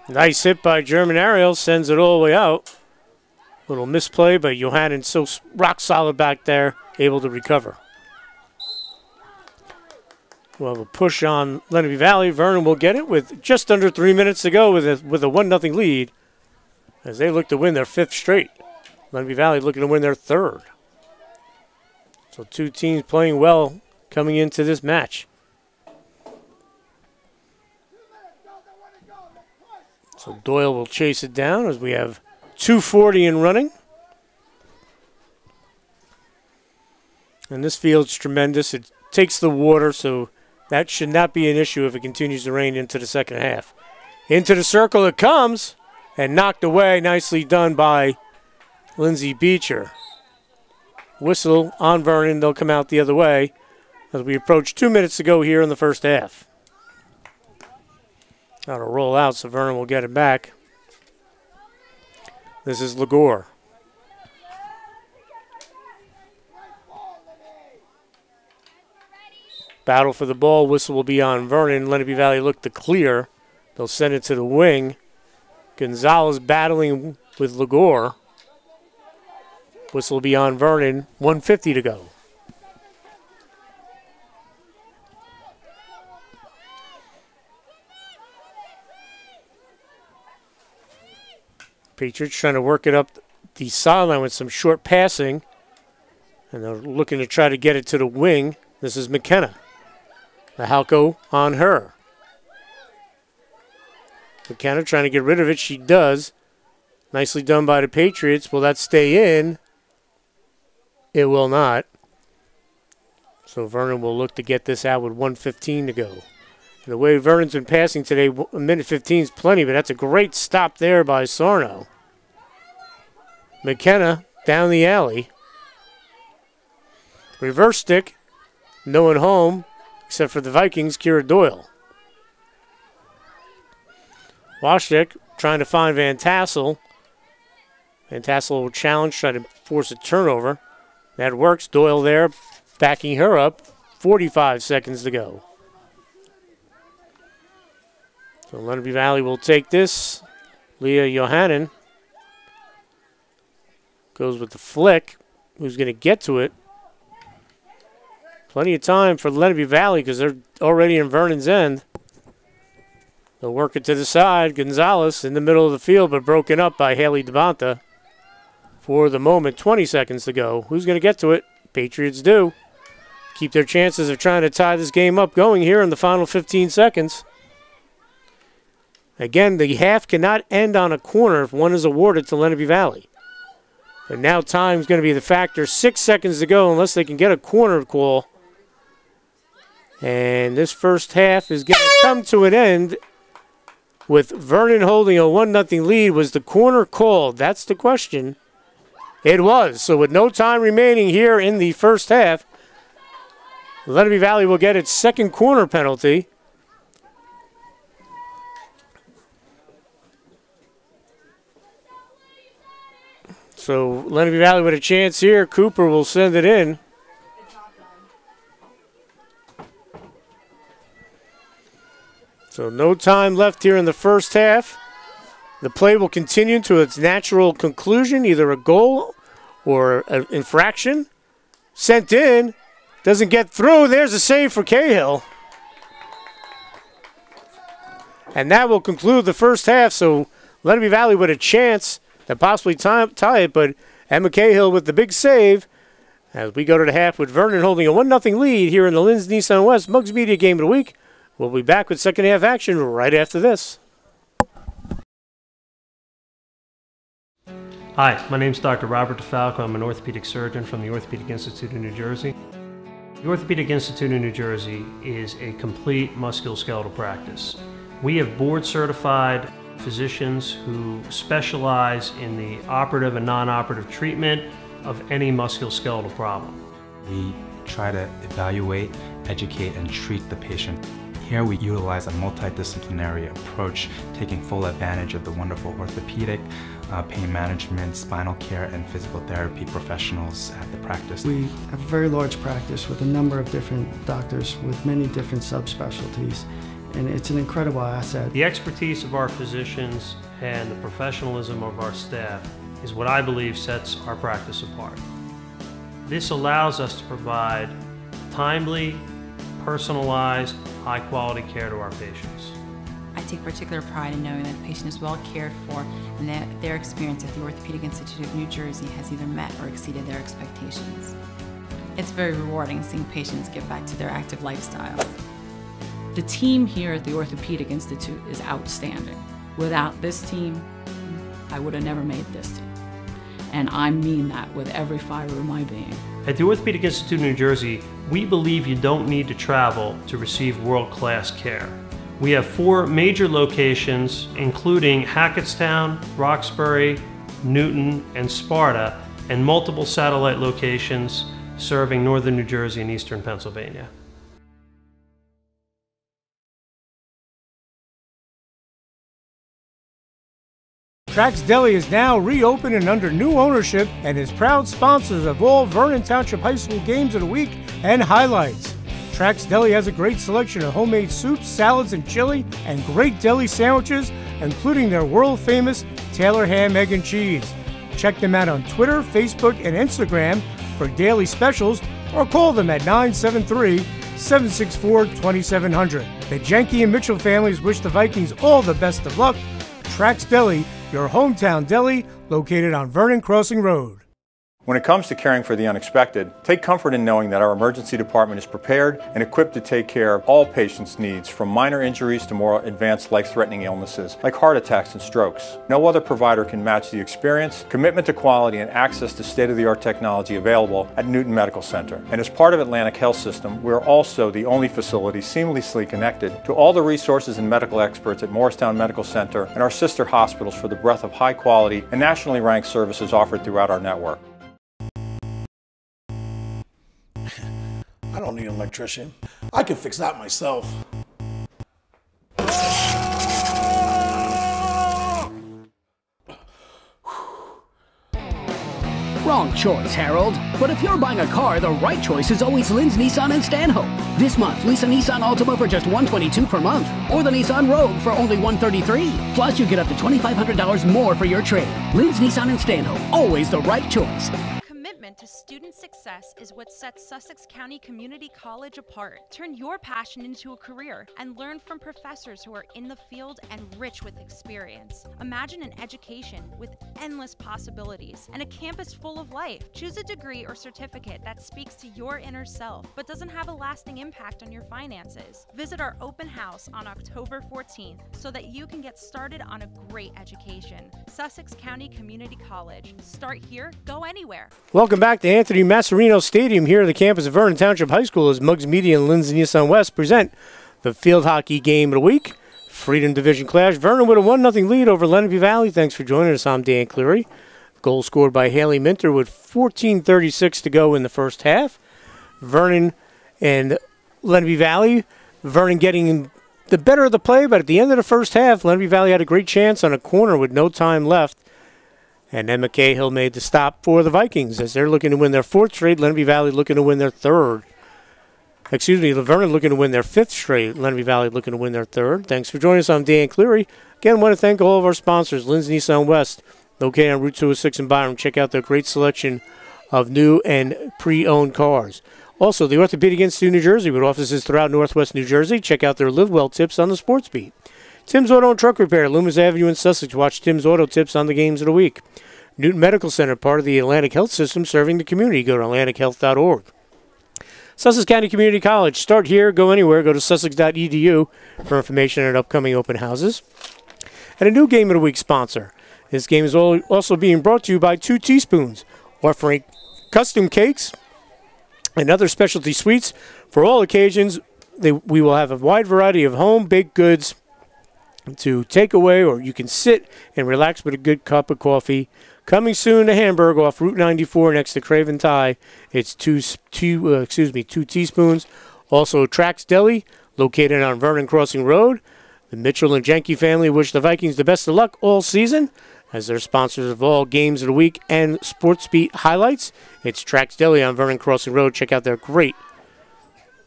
Nice hit by German Ariel, sends it all the way out. Little misplay, but Johannan so rock solid back there, able to recover. We'll have a push on Lenape Valley. Vernon will get it with just under 3 minutes to go with a 1-0 lead as they look to win their 5th straight. Lenape Valley looking to win their 3rd. So two teams playing well coming into this match. So Doyle will chase it down as we have 2:40 in running. And this field's tremendous. It takes the water, so that should not be an issue if it continues to rain into the second half. Into the circle it comes and knocked away. Nicely done by Lindsay Beecher. Whistle on Vernon. They'll come out the other way as we approach 2 minutes to go here in the first half. That'll roll out, so Vernon will get it back. This is Legore. Battle for the ball. Whistle will be on Vernon. Lenape Valley look to clear. They'll send it to the wing. Gonzalez battling with Legore. Whistle will be on Vernon. 1:50 to go. Patriots trying to work it up the sideline with some short passing. And they're looking to try to get it to the wing. This is McKenna. The Halco on her. McKenna trying to get rid of it. She does. Nicely done by the Patriots. Will that stay in? It will not. So Vernon will look to get this out with 1:15 to go. And the way Vernon's been passing today, 1:15 is plenty, but that's a great stop there by Sarno. McKenna down the alley. Reverse stick. No one home, except for the Vikings, Kira Doyle. Washtek trying to find Van Tassel. Van Tassel will challenge, try to force a turnover. That works. Doyle there, backing her up. 45 seconds to go. So Lenape Valley will take this. Leah Johannen goes with the flick. Who's going to get to it? Plenty of time for Lenape Valley because they're already in Vernon's end. They'll work it to the side. Gonzalez in the middle of the field, but broken up by Haley DeBonta. For the moment, 20 seconds to go. Who's going to get to it? Patriots do. Keep their chances of trying to tie this game up going here in the final 15 seconds. Again, the half cannot end on a corner if one is awarded to Lenape Valley. But now time's going to be the factor. 6 seconds to go unless they can get a corner call. And this first half is going to come to an end with Vernon holding a 1-0 lead. Was the corner called? That's the question. It was. So with no time remaining here in the first half, Lenape Valley will get its second corner penalty. So Lenape Valley with a chance here. Cooper will send it in. So no time left here in the first half. The play will continue to its natural conclusion, either a goal or an infraction. Sent in. Doesn't get through. There's a save for Cahill. And that will conclude the first half. So Lenape Valley with a chance to possibly tie it, but Emma Cahill with the big save as we go to the half with Vernon holding a 1-0 lead here in the Linz Nissan West Mugs Media Game of the Week. We'll be back with second half action right after this. Hi, my name is Dr. Robert DeFalco. I'm an orthopedic surgeon from the Orthopedic Institute of New Jersey. The Orthopedic Institute of New Jersey is a complete musculoskeletal practice. We have board-certified physicians who specialize in the operative and non-operative treatment of any musculoskeletal problem. We try to evaluate, educate, and treat the patient. Here we utilize a multidisciplinary approach, taking full advantage of the wonderful orthopedic, pain management, spinal care, and physical therapy professionals at the practice. We have a very large practice with a number of different doctors with many different subspecialties, and it's an incredible asset. The expertise of our physicians and the professionalism of our staff is what I believe sets our practice apart. This allows us to provide timely, personalized, high-quality care to our patients. I take particular pride in knowing that the patient is well cared for and that their experience at the Orthopedic Institute of New Jersey has either met or exceeded their expectations. It's very rewarding seeing patients get back to their active lifestyle. The team here at the Orthopedic Institute is outstanding. Without this team, I would have never made this team. And I mean that with every fiber of my being. At the Orthopedic Institute of New Jersey, we believe you don't need to travel to receive world-class care. We have 4 major locations, including Hackettstown, Roxbury, Newton, and Sparta, and multiple satellite locations serving northern New Jersey and eastern Pennsylvania. Trax Deli is now reopened and under new ownership and is proud sponsors of all Vernon Township High School games of the week and highlights. Trax Deli has a great selection of homemade soups, salads, and chili, and great deli sandwiches, including their world-famous Taylor ham, egg, and cheese. Check them out on Twitter, Facebook, and Instagram for daily specials, or call them at 973-764-2700. The Jenke and Mitchell families wish the Vikings all the best of luck. Trax Deli, your hometown deli, located on Vernon Crossing Road. When it comes to caring for the unexpected, take comfort in knowing that our emergency department is prepared and equipped to take care of all patients' needs, from minor injuries to more advanced life-threatening illnesses like heart attacks and strokes. No other provider can match the experience, commitment to quality, and access to state-of-the-art technology available at Newton Medical Center. And as part of Atlantic Health System, we're also the only facility seamlessly connected to all the resources and medical experts at Morristown Medical Center and our sister hospitals for the breadth of high-quality and nationally ranked services offered throughout our network. I don't need an electrician. I can fix that myself. Wrong choice, Harold. But if you're buying a car, the right choice is always Lynn's Nissan in Stanhope. This month, lease a Nissan Altima for just $122 per month, or the Nissan Rogue for only $133. Plus, you get up to $2,500 more for your trade. Lynn's Nissan in Stanhope, always the right choice. Commitment to student success is what sets Sussex County Community College apart. Turn your passion into a career and learn from professors who are in the field and rich with experience. Imagine an education with endless possibilities and a campus full of life. Choose a degree or certificate that speaks to your inner self but doesn't have a lasting impact on your finances. Visit our open house on October 14th so that you can get started on a great education. Sussex County Community College. Start here, go anywhere. Welcome back to Anthony Masserino Stadium here at the campus of Vernon Township High School as Muggs Media and Lindsay Nissan West present the field hockey game of the week. Freedom Division clash. Vernon with a 1-0 lead over Lenape Valley. Thanks for joining us. I'm Dan Cleary. Goal scored by Haley Minter with 14:36 to go in the first half. Vernon and Lenape Valley. Vernon getting the better of the play, but at the end of the first half, Lenape Valley had a great chance on a corner with no time left. And Emma Cahill made the stop for the Vikings as they're looking to win their 4th straight. Lenape Valley looking to win their 3rd. Excuse me, Vernon looking to win their 5th straight. Lenape Valley looking to win their 3rd. Thanks for joining us. I'm Dan Cleary. Again, want to thank all of our sponsors. Lindsay Nissan West, located on Route 206 in Byram. Check out their great selection of new and pre-owned cars. Also, the Orthopedic Institute of New Jersey with offices throughout Northwest New Jersey. Check out their Live Well tips on the Sports Beat. Tim's Auto and Truck Repair, Loomis Avenue in Sussex. Watch Tim's Auto tips on the games of the week. Newton Medical Center, part of the Atlantic Health System, serving the community. Go to atlantichealth.org. Sussex County Community College. Start here, go anywhere. Go to sussex.edu for information on upcoming open houses. And a new Game of the Week sponsor. This game is also being brought to you by 2 Teaspoons, offering custom cakes and other specialty sweets for all occasions. We will have a wide variety of home-baked goods to take away, or you can sit and relax with a good cup of coffee. Coming soon to Hamburg off Route 94 next to Craven Thai. It's 2 Teaspoons. Also, Trax Deli, located on Vernon Crossing Road. The Mitchell and Jenke family wish the Vikings the best of luck all season as they're sponsors of all games of the week and Sports Beat highlights. It's Trax Deli on Vernon Crossing Road. Check out their great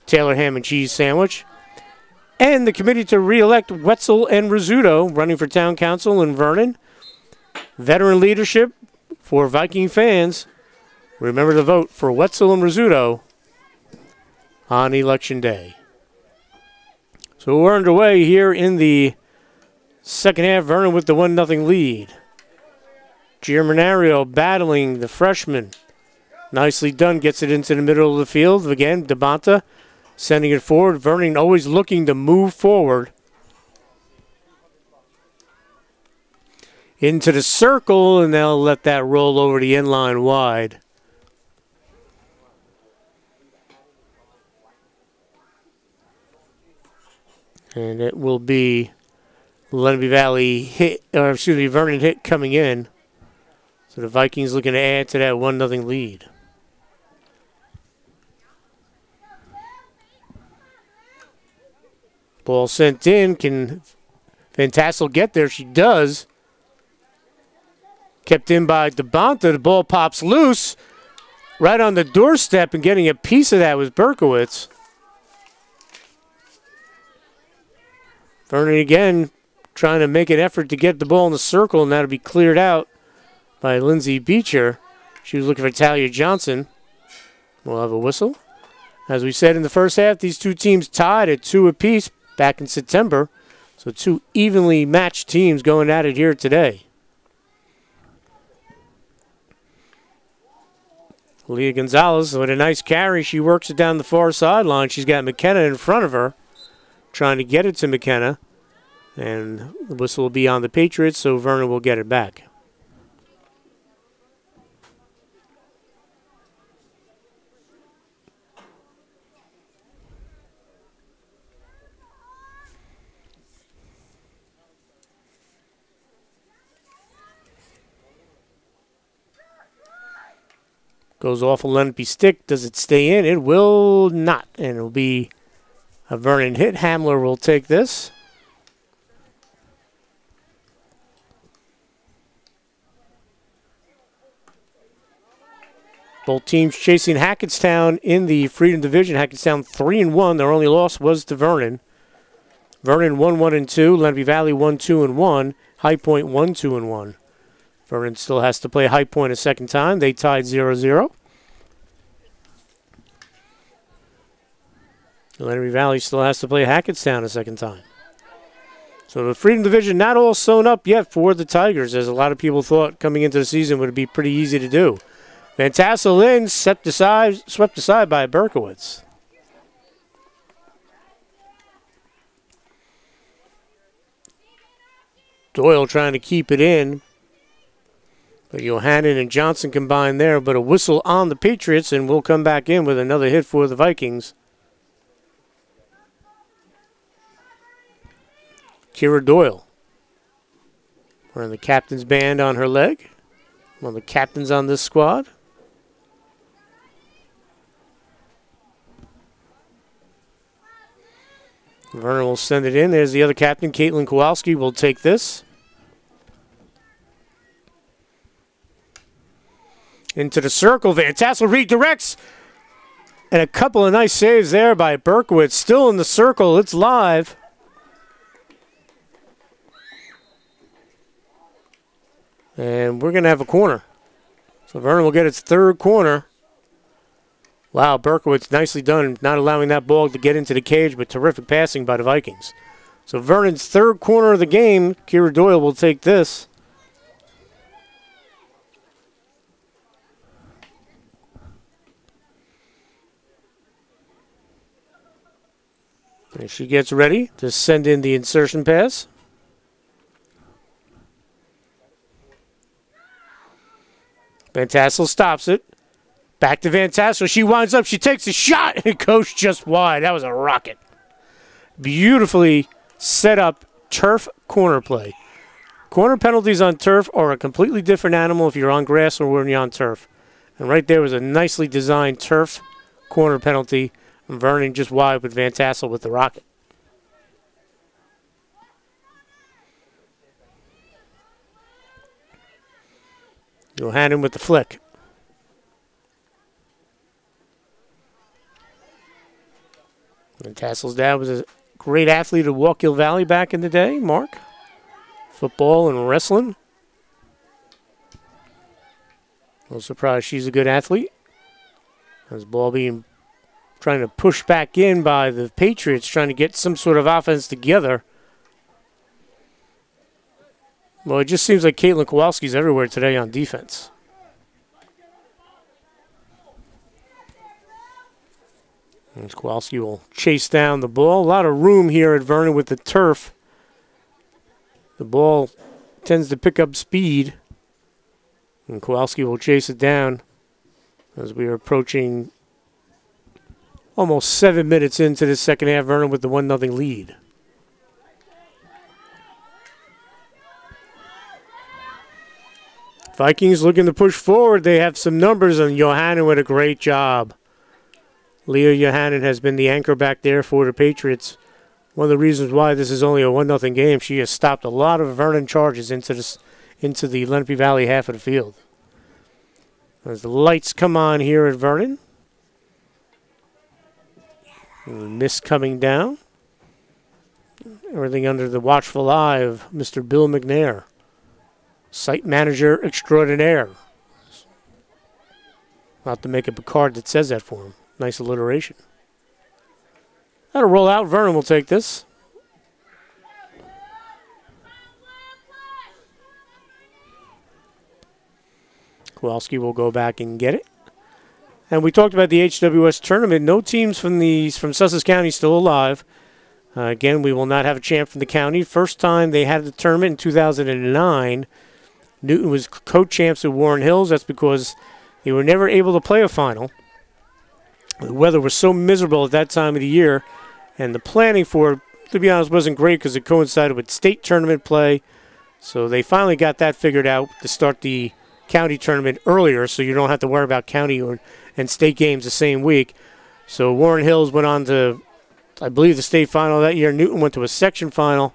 Taylor ham and cheese sandwich. And the committee to re-elect Wetzel and Rizzuto, running for town council in Vernon. Veteran leadership for Viking fans. Remember to vote for Wetzel and Rizzuto on Election Day. So we're underway here in the second half. Vernon with the 1-0 lead. Giormanario battling the freshman. Nicely done. Gets it into the middle of the field. Again, DeBonta sending it forward. Vernon always looking to move forward. Into the circle, and they'll let that roll over the end line wide. And it will be Lenape Valley hit, or excuse me, Vernon hit coming in. So the Vikings looking to add to that 1-0 lead. Ball sent in. Can Van Tassel get there? She does. Kept in by DeBonta. The ball pops loose. Right on the doorstep, and getting a piece of that was Berkowitz. Vernon again trying to make an effort to get the ball in the circle, and that'll be cleared out by Lindsay Beecher. She was looking for Talia Johnson. We'll have a whistle. As we said in the first half, these two teams tied at 2 apiece back in September. So 2 evenly matched teams going at it here today. Leah Gonzalez with a nice carry. She works it down the far sideline. She's got McKenna in front of her, trying to get it to McKenna. And the whistle will be on the Patriots, so Vernon will get it back. Goes off a Lenape stick. Does it stay in? It will not. And it will be a Vernon hit. Hamler will take this. Both teams chasing Hackettstown in the Freedom Division. Hackettstown 3-1. Their only loss was to Vernon. Vernon 1-1-2. Lenape Valley 1-2-1. High Point 1-2-1. Vernon still has to play High Point a second time. They tied 0-0. Lenape Valley still has to play Hackettstown a second time. So the Freedom Division not all sewn up yet for the Tigers, as a lot of people thought coming into the season would be pretty easy to do. Van Tassel in, swept aside by Berkowitz. Doyle trying to keep it in. But Johannan and Johnson combined there, but a whistle on the Patriots, and we'll come back in with another hit for the Vikings. Kira Doyle wearing the captain's band on her leg. One of the captains on this squad. Vernon will send it in. There's the other captain, Caitlin Kowalski, will take this. Into the circle. Van Tassel redirects. And a couple of nice saves there by Berkowitz. Still in the circle. It's live. And we're going to have a corner. So Vernon will get its third corner. Wow, Berkowitz, nicely done, not allowing that ball to get into the cage, but terrific passing by the Vikings. So Vernon's third corner of the game, Kira Doyle will take this. And she gets ready to send in the insertion pass. Van Tassel stops it. Back to Van Tassel. She winds up. She takes a shot. And it goes just wide. That was a rocket. Beautifully set up turf corner play. Corner penalties on turf are a completely different animal if you're on grass or when you're on turf. And right there was a nicely designed turf corner penalty. And Vernon just wide with Van Tassel with the rocket. Johannan with the flick. And Tassel's dad was a great athlete at Wallkill Valley back in the day, Mark. Football and wrestling. No surprise she's a good athlete. As ball being trying to push back in by the Patriots, trying to get some sort of offense together. Well, it just seems like Caitlin Kowalski's everywhere today on defense. And Kowalski will chase down the ball. A lot of room here at Vernon with the turf. The ball tends to pick up speed. And Kowalski will chase it down as we are approaching almost 7 minutes into the second half. Vernon with the 1-0 lead. Vikings looking to push forward. They have some numbers, and Johannan with a great job. Leah Johannan has been the anchor back there for the Patriots. One of the reasons why this is only a 1-0 game, she has stopped a lot of Vernon charges into the Lenape Valley half of the field. As the lights come on here at Vernon. And the mist coming down. Everything under the watchful eye of Mr. Bill McNair. Site manager extraordinaire. I'll have to make up a card that says that for him. Nice alliteration. That'll roll out. Vernon will take this. Kowalski will go back and get it. And we talked about the HWS tournament. No teams from Sussex County still alive. Again, we will not have a champ from the county. First time they had the tournament in 2009. Newton was co-champs at Warren Hills. That's because they were never able to play a final. The weather was so miserable at that time of the year, and the planning for it, to be honest, wasn't great because it coincided with state tournament play. So they finally got that figured out to start the county tournament earlier, so you don't have to worry about county and state games the same week. So Warren Hills went on to, I believe, the state final that year. Newton went to a section final,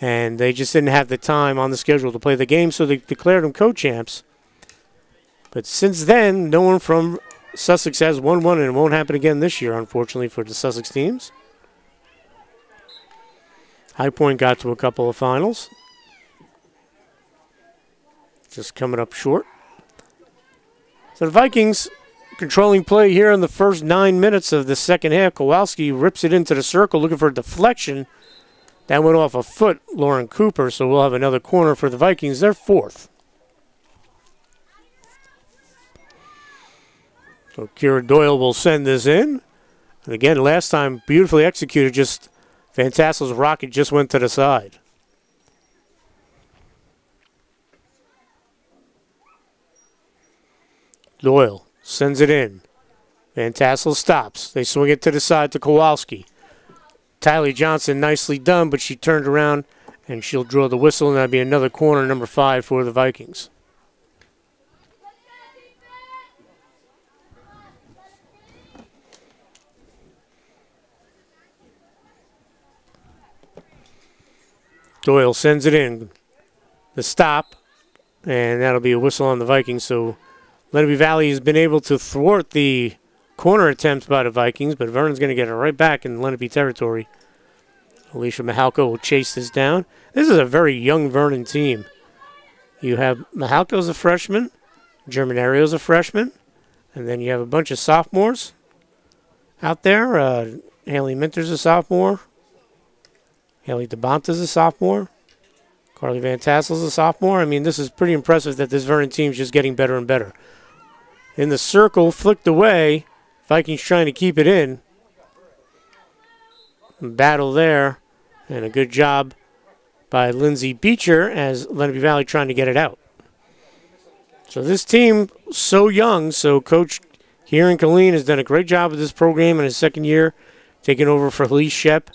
and they just didn't have the time on the schedule to play the game, so they declared them co-champs. But since then, no one from Sussex has won one, and it won't happen again this year, unfortunately, for the Sussex teams. High Point got to a couple of finals. Just coming up short. So the Vikings controlling play here in the first 9 minutes of the second half. Kowalski rips it into the circle looking for a deflection. That went off a foot, Lauren Cooper, so we'll have another corner for the Vikings. They're fourth. So Kira Doyle will send this in. And again, last time, beautifully executed, just Van Tassel's rocket just went to the side. Doyle sends it in. Van Tassel stops. They swing it to the side to Kowalski. Tylee Johnson, nicely done, but she turned around and she'll draw the whistle, and that'll be another corner, number 5 for the Vikings. Doyle sends it in. The stop, and that'll be a whistle on the Vikings. So Lenape Valley has been able to thwart the corner attempts by the Vikings, but Vernon's going to get it right back in Lenape territory. Alicia Mahalko will chase this down. This is a very young Vernon team. You have Mahalko's a freshman, Germanario's a freshman, and then you have a bunch of sophomores out there. Haley Minter's a sophomore. Haley DeBonta's a sophomore. Carly Van Tassel's a sophomore. I mean, this is pretty impressive that this Vernon team's just getting better and better. In the circle, flicked away. Vikings trying to keep it in. Battle there. And a good job by Lindsay Beecher as Lenape Valley trying to get it out. So this team, so young, so Coach Kieran Colleen has done a great job with this program in his second year, taking over for Elise Shep.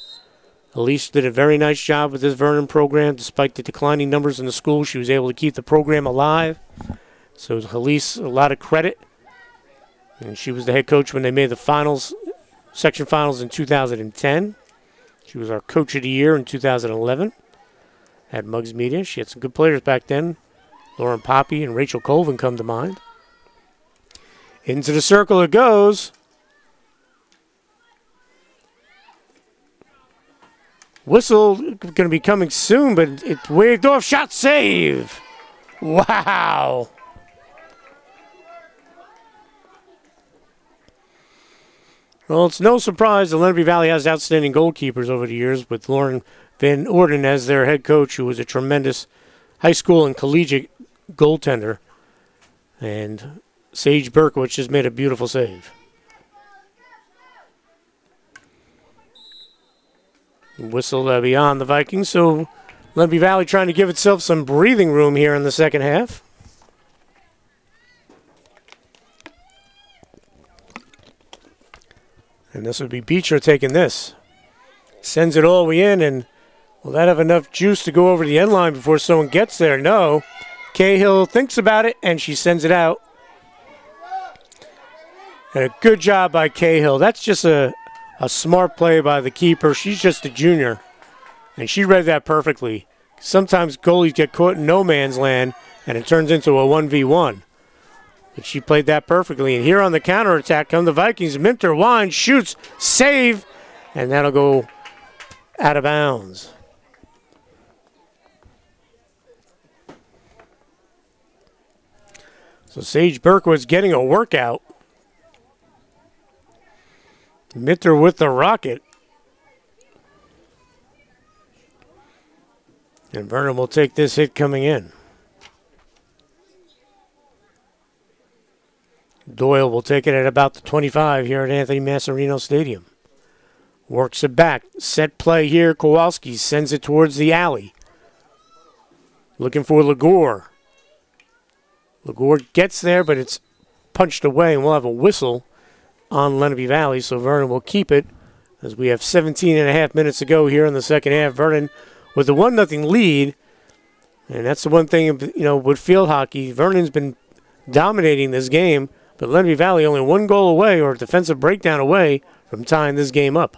Elise did a very nice job with this Vernon program. Despite the declining numbers in the school, she was able to keep the program alive. So Elise, a lot of credit. And she was the head coach when they made the finals, section finals in 2010. She was our coach of the year in 2011 at Muggs Media. She had some good players back then. Lauren Poppy and Rachel Colvin come to mind. Into the circle it goes. Whistle going to be coming soon, but it's waved off. Shot save. Wow. Well, it's no surprise that Lenape Valley has outstanding goalkeepers over the years, with Lauren Van Orden as their head coach, who was a tremendous high school and collegiate goaltender. And Sage Berkowitz just made a beautiful save. Whistle beyond the Vikings, so Lenape Valley trying to give itself some breathing room here in the second half. And this would be Beecher taking this. Sends it all the way in, and will that have enough juice to go over the end line before someone gets there? No. Cahill thinks about it, and she sends it out. And a good job by Cahill. That's just a smart play by the keeper. She's just a junior, and she read that perfectly. Sometimes goalies get caught in no man's land, and it turns into a 1v1. But she played that perfectly. And here on the counterattack come the Vikings. Minter winds, shoots, save, and that'll go out of bounds. So Sage Berkowitz getting a workout. Minter with the rocket. And Vernon will take this hit coming in. Doyle will take it at about the 25 here at Anthony Masserino Stadium. Works it back. Set play here. Kowalski sends it towards the alley. Looking for Legore. Legore gets there, but it's punched away, and we'll have a whistle on Lenape Valley, so Vernon will keep it as we have 17 and a half minutes to go here in the second half. Vernon with a 1-0 lead, and that's the one thing, with field hockey. Vernon's been dominating this game, but Lenape Valley only one goal away or a defensive breakdown away from tying this game up.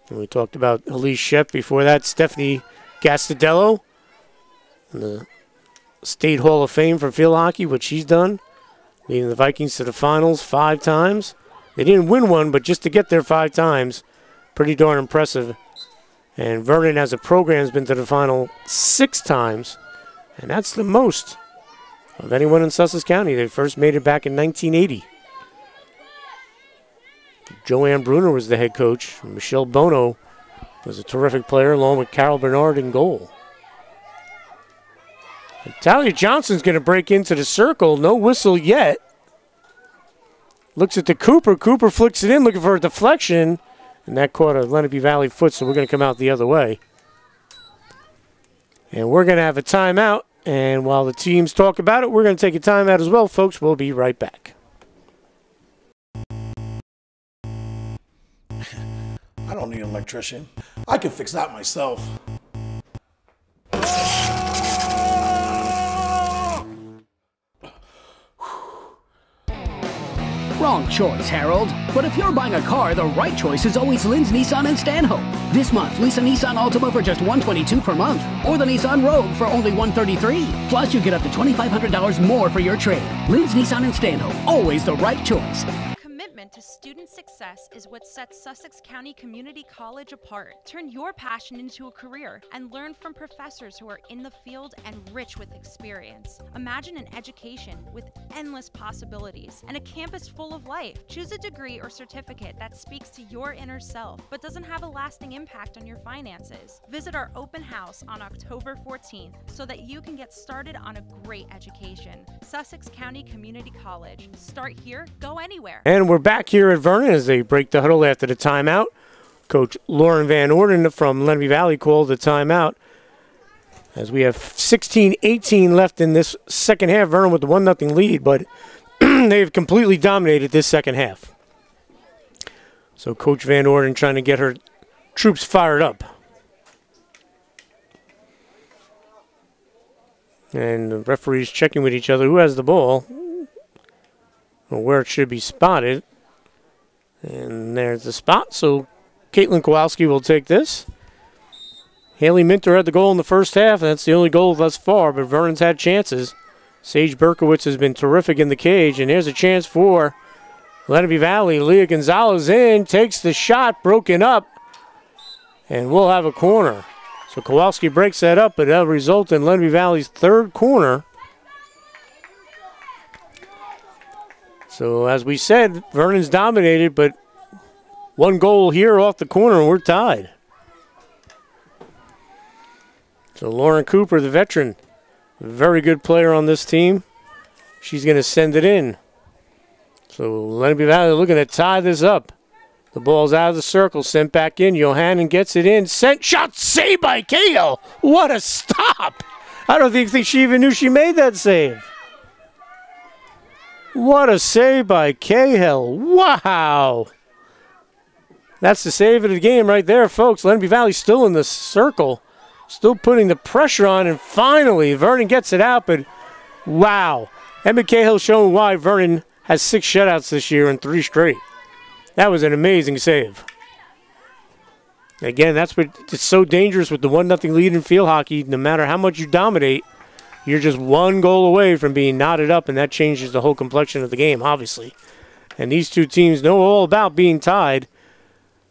And we talked about Elise Shep before that. Stephanie Gastadello in the State Hall of Fame for field hockey, what she's done, leading the Vikings to the finals 5 times. They didn't win one, but just to get there 5 times, pretty darn impressive. And Vernon, as a program, has been to the final 6 times, and that's the most of anyone in Sussex County. They first made it back in 1980. Joanne Bruner was the head coach. Michelle Bono was a terrific player, along with Carol Bernard in goal. And Talia Johnson's going to break into the circle. No whistle yet. Looks at the Cooper. Cooper flicks it in, looking for a deflection. And that caught a Lenape Valley foot, so we're going to come out the other way. And we're going to have a timeout. And while the teams talk about it, we're going to take a timeout as well, folks. We'll be right back. I don't need an electrician. I can fix that myself. Wrong choice, Harold. But if you're buying a car, the right choice is always Lynn's Nissan in Stanhope. This month, lease a Nissan Altima for just $122 per month, or the Nissan Rogue for only $133. Plus, you get up to $2,500 more for your trade. Lynn's Nissan in Stanhope, always the right choice. Commitment to student success is what sets Sussex County Community College apart. Turn your passion into a career and learn from professors who are in the field and rich with experience. Imagine an education with endless possibilities and a campus full of life. Choose a degree or certificate that speaks to your inner self but doesn't have a lasting impact on your finances. Visit our open house on October 14th so that you can get started on a great education. Sussex County Community College. Start here, go anywhere. And we're back here at Vernon as they break the huddle after the timeout. Coach Lauren Van Orden from Lenape Valley called the timeout as we have 16-18 left in this second half. Vernon with the 1-0 lead, but they've completely dominated this second half. So Coach Van Orden trying to get her troops fired up. And the referees checking with each other who has the ball or where it should be spotted. And there's the spot, so Caitlin Kowalski will take this. Haley Minter had the goal in the first half, and that's the only goal thus far, but Vernon's had chances. Sage Berkowitz has been terrific in the cage, and there's a chance for Lenape Valley. Leah Gonzalez in, takes the shot, broken up, and we'll have a corner. So Kowalski breaks that up, but that'll result in Lenape Valley's third corner. So as we said, Vernon's dominated, but one goal here off the corner and we're tied. So Lauren Cooper, the veteran, very good player on this team. She's going to send it in. So Lenape Valley looking to tie this up. The ball's out of the circle, sent back in. Johannan gets it in. Sent shot, saved by Cahill. What a stop. I don't think she even knew she made that save. What a save by Cahill. Wow. That's the save of the game right there, folks. Lenape Valley still in the circle, still putting the pressure on, and finally Vernon gets it out, but wow. Emma Cahill showing why Vernon has 6 shutouts this year and 3 straight. That was an amazing save. Again, that's what it's so dangerous with the 1-0 lead in field hockey. No matter how much you dominate, you're just one goal away from being knotted up, and that changes the whole complexion of the game, obviously. And these two teams know all about being tied.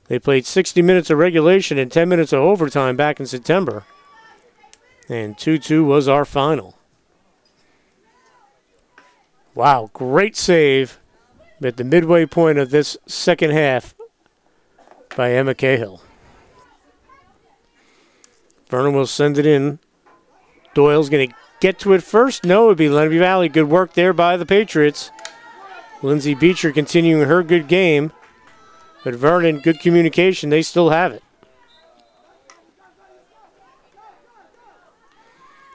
They played 60 minutes of regulation and 10 minutes of overtime back in September. And 2-2 was our final. Wow, great save at the midway point of this second half by Emma Cahill. Vernon will send it in. Doyle's going to get to it first? No, it would be Lenape Valley. Good work there by the Patriots. Lindsay Beecher continuing her good game. But Vernon, good communication. They still have it.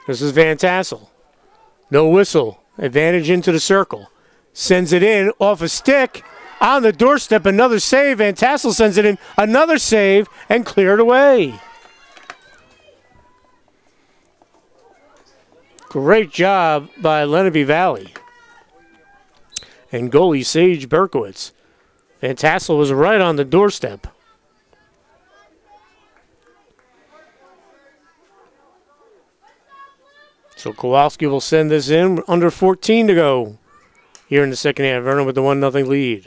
This is Van Tassel. No whistle. Advantage into the circle. Sends it in off a stick. On the doorstep, another save. Van Tassel sends it in. Another save and cleared away. Great job by Lenape Valley. And goalie Sage Berkowitz. Van Tassel was right on the doorstep. So Kowalski will send this in. Under 14 to go here in the second half. Vernon with the 1-0 lead.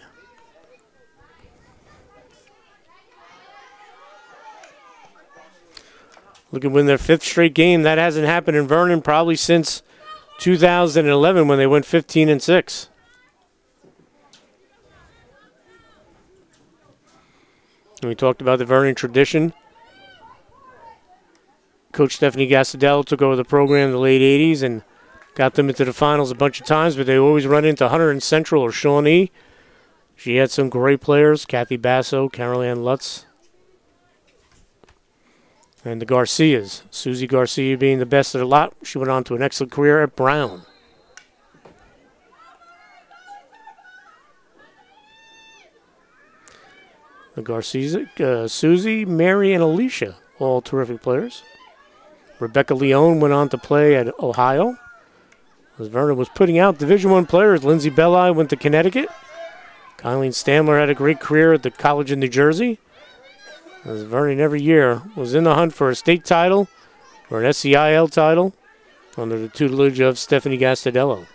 Looking to win their 5th straight game. That hasn't happened in Vernon probably since 2011 when they went 15-6. And we talked about the Vernon tradition. Coach Stephanie Gastadello took over the program in the late 80s and got them into the finals a bunch of times, but they always run into Hunter and Central or Shawnee. She had some great players, Kathy Basso, Carol Ann Lutz, and the Garcias. Susie Garcia being the best of the lot. She went on to an excellent career at Brown. The Garcias, Susie, Mary, and Alicia, all terrific players. Rebecca Leone went on to play at Ohio. As Vernon was putting out Division I players, Lindsay Belli went to Connecticut. Colleen Stamler had a great career at the College of New Jersey. As Vernon every year was in the hunt for a state title or an SCIL title under the tutelage of Stephanie Gastadello.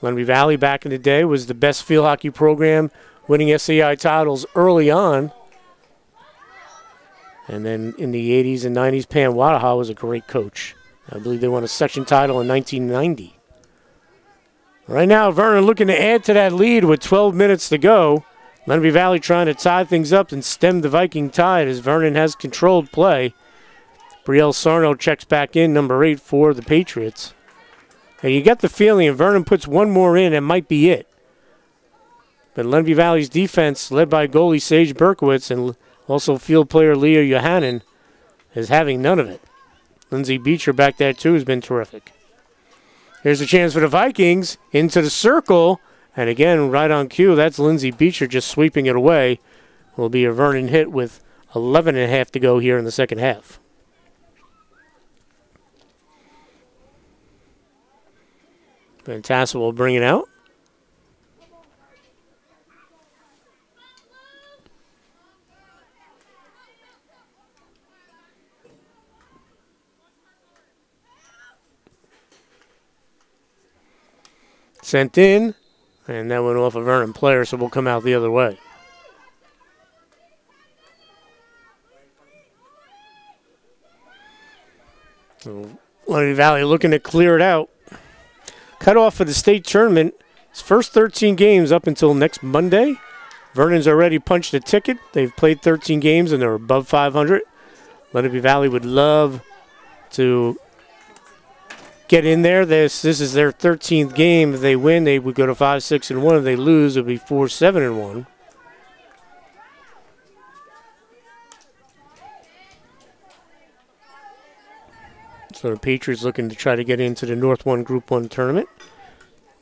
Lenape Valley back in the day was the best field hockey program, winning SCI titles early on. And then in the 80s and 90s, Pam Wadaha was a great coach. I believe they won a section title in 1990. Right now, Vernon looking to add to that lead with 12 minutes to go. Lenape Valley trying to tie things up and stem the Viking tide as Vernon has controlled play. Brielle Sarno checks back in, number 8 for the Patriots. And you get the feeling if Vernon puts one more in, it might be it. But Lenape Valley's defense, led by goalie Sage Berkowitz and also field player Leah Yohanan, is having none of it. Lindsay Beecher back there too has been terrific. Here's a chance for the Vikings into the circle. And again, right on cue, that's Lindsay Beecher just sweeping it away. Will be a Vernon hit with 11.5 to go here in the second half. Van Tassel will bring it out. Sent in, and that went off a Vernon player, so we'll come out the other way. So Lenape Valley looking to clear it out. Cut off for the state tournament. His first 13 games up until next Monday. Vernon's already punched a ticket. They've played 13 games and they're above 500. Lenape Valley would love to get in there. This is their 13th game. If they win, they would go to 5-6-1. If they lose, it would be 4-7-1. So the Patriots looking to try to get into the North 1 Group 1 tournament.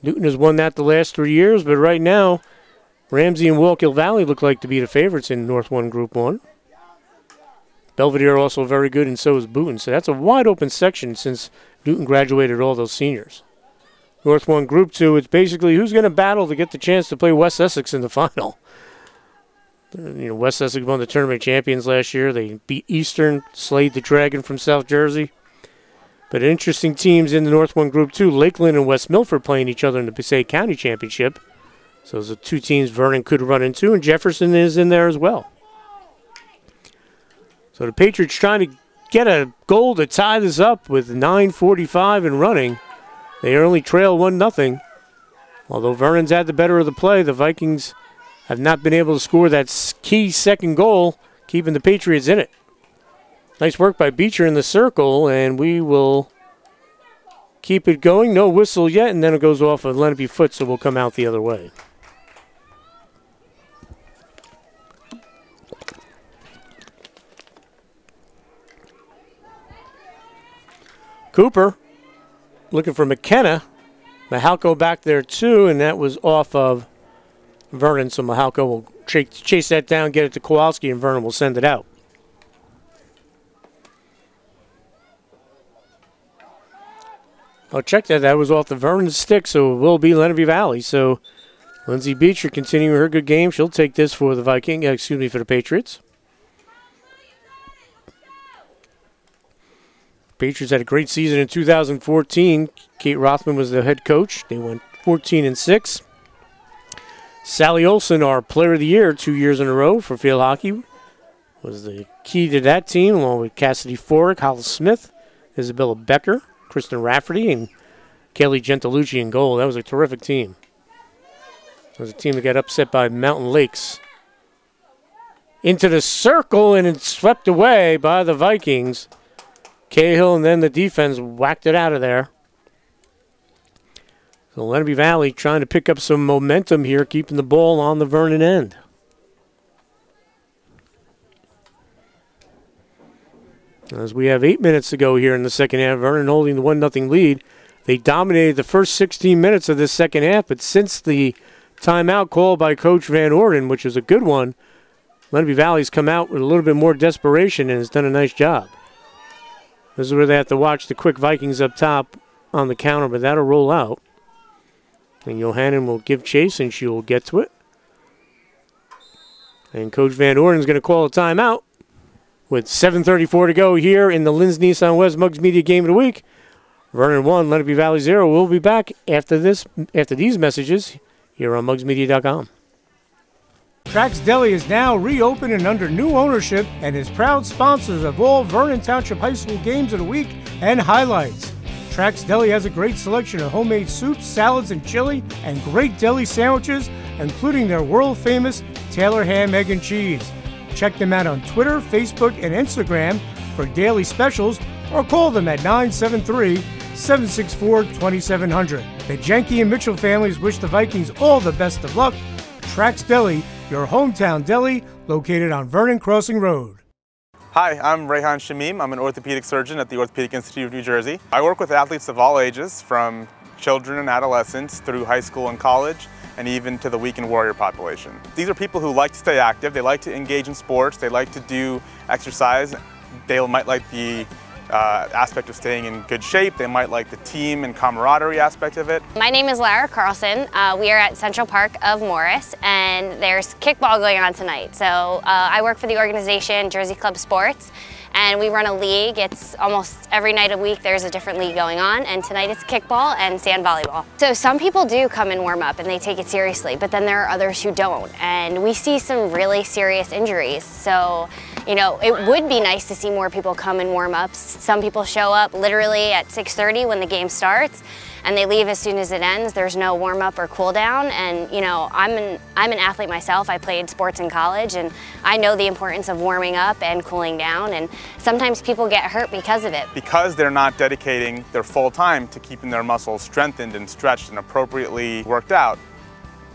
Newton has won that the last 3 years, but right now, Ramsey and Wallkill Valley look like to be the favorites in North 1 Group 1. Belvedere also very good, and so is Boonton. So that's a wide open section since Newton graduated all those seniors. North 1 Group 2, it's basically who's going to battle to get the chance to play West Essex in the final. You know, West Essex won the tournament champions last year. They beat Eastern, slayed the Dragon from South Jersey. But interesting teams in the North 1 Group 2. Lakeland and West Milford playing each other in the Passaic County Championship. So those are two teams Vernon could run into, and Jefferson is in there as well. So the Patriots trying to get a goal to tie this up with 9:45 and running. They only trail 1-0. Although Vernon's had the better of the play, the Vikings have not been able to score that key second goal, keeping the Patriots in it. Nice work by Beecher in the circle, and we will keep it going. No whistle yet, and then it goes off a Lenape foot, so we'll come out the other way. Cooper looking for McKenna. Mahalko back there too, and that was off of Vernon, so Mahalko will chase that down, get it to Kowalski, and Vernon will send it out. Oh, check that. That was off the Vernon stick, so it will be Lenape Valley. So Lindsay Beecher continuing her good game. She'll take this for the for the Patriots. Patriots had a great season in 2014. Kate Rothman was the head coach. They went 14-6. Sally Olson, our player of the year 2 years in a row for field hockey, was the key to that team, along with Cassidy Forick, Hollis Smith, Isabella Becker, Kristen Rafferty, and Kelly Gentilucci in goal. That was a terrific team. It was a team that got upset by Mountain Lakes. Into the circle, and it's swept away by the Vikings. Cahill, and then the defense whacked it out of there. So Lenape Valley trying to pick up some momentum here, keeping the ball on the Vernon end. As we have 8 minutes to go here in the second half, Vernon holding the 1-0 lead. They dominated the first 16 minutes of this second half, but since the timeout called by Coach Van Orden, which was a good one, Lenape Valley's come out with a little bit more desperation and has done a nice job. This is where they have to watch the quick Vikings up top on the counter, but that'll roll out. And Johannan will give chase, and she will get to it. And Coach Van Orden's going to call a timeout with 7:34 to go here in the Linz Nissan West Mugs Media Game of the Week. Vernon 1, Lenape Valley 0. We'll be back after these messages here on mugsmedia.com. Trax Deli is now reopened and under new ownership and is proud sponsors of all Vernon Township High School games of the week and highlights. Trax Deli has a great selection of homemade soups, salads, and chili, and great deli sandwiches, including their world-famous Taylor ham, egg, and cheese. Check them out on Twitter, Facebook, and Instagram for daily specials, or call them at 973-764-2700. The Jenke and Mitchell families wish the Vikings all the best of luck. Trax Deli, your hometown deli, located on Vernon Crossing Road. Hi, I'm Rehan Shamim. I'm an orthopedic surgeon at the Orthopedic Institute of New Jersey. I work with athletes of all ages, from children and adolescents through high school and college, and even to the weekend warrior population. These are people who like to stay active, they like to engage in sports, they like to do exercise, they might like the aspect of staying in good shape, they might like the team and camaraderie aspect of it. My name is Lara Carlson. We are at Central Park of Morris, and there's kickball going on tonight. So I work for the organization Jersey Club Sports, and we run a league. It's almost every night a week there's a different league going on, and tonight it's kickball and sand volleyball. So some people do come and warm up and they take it seriously, but then there are others who don't, and we see some really serious injuries. So, you know, it would be nice to see more people come and warm up. Some people show up literally at 6:30 when the game starts, and they leave as soon as it ends. There's no warm up or cool down. And you know, I'm an athlete myself. I played sports in college, and I know the importance of warming up and cooling down. And sometimes people get hurt because of it. Because they're not dedicating their full time to keeping their muscles strengthened and stretched and appropriately worked out,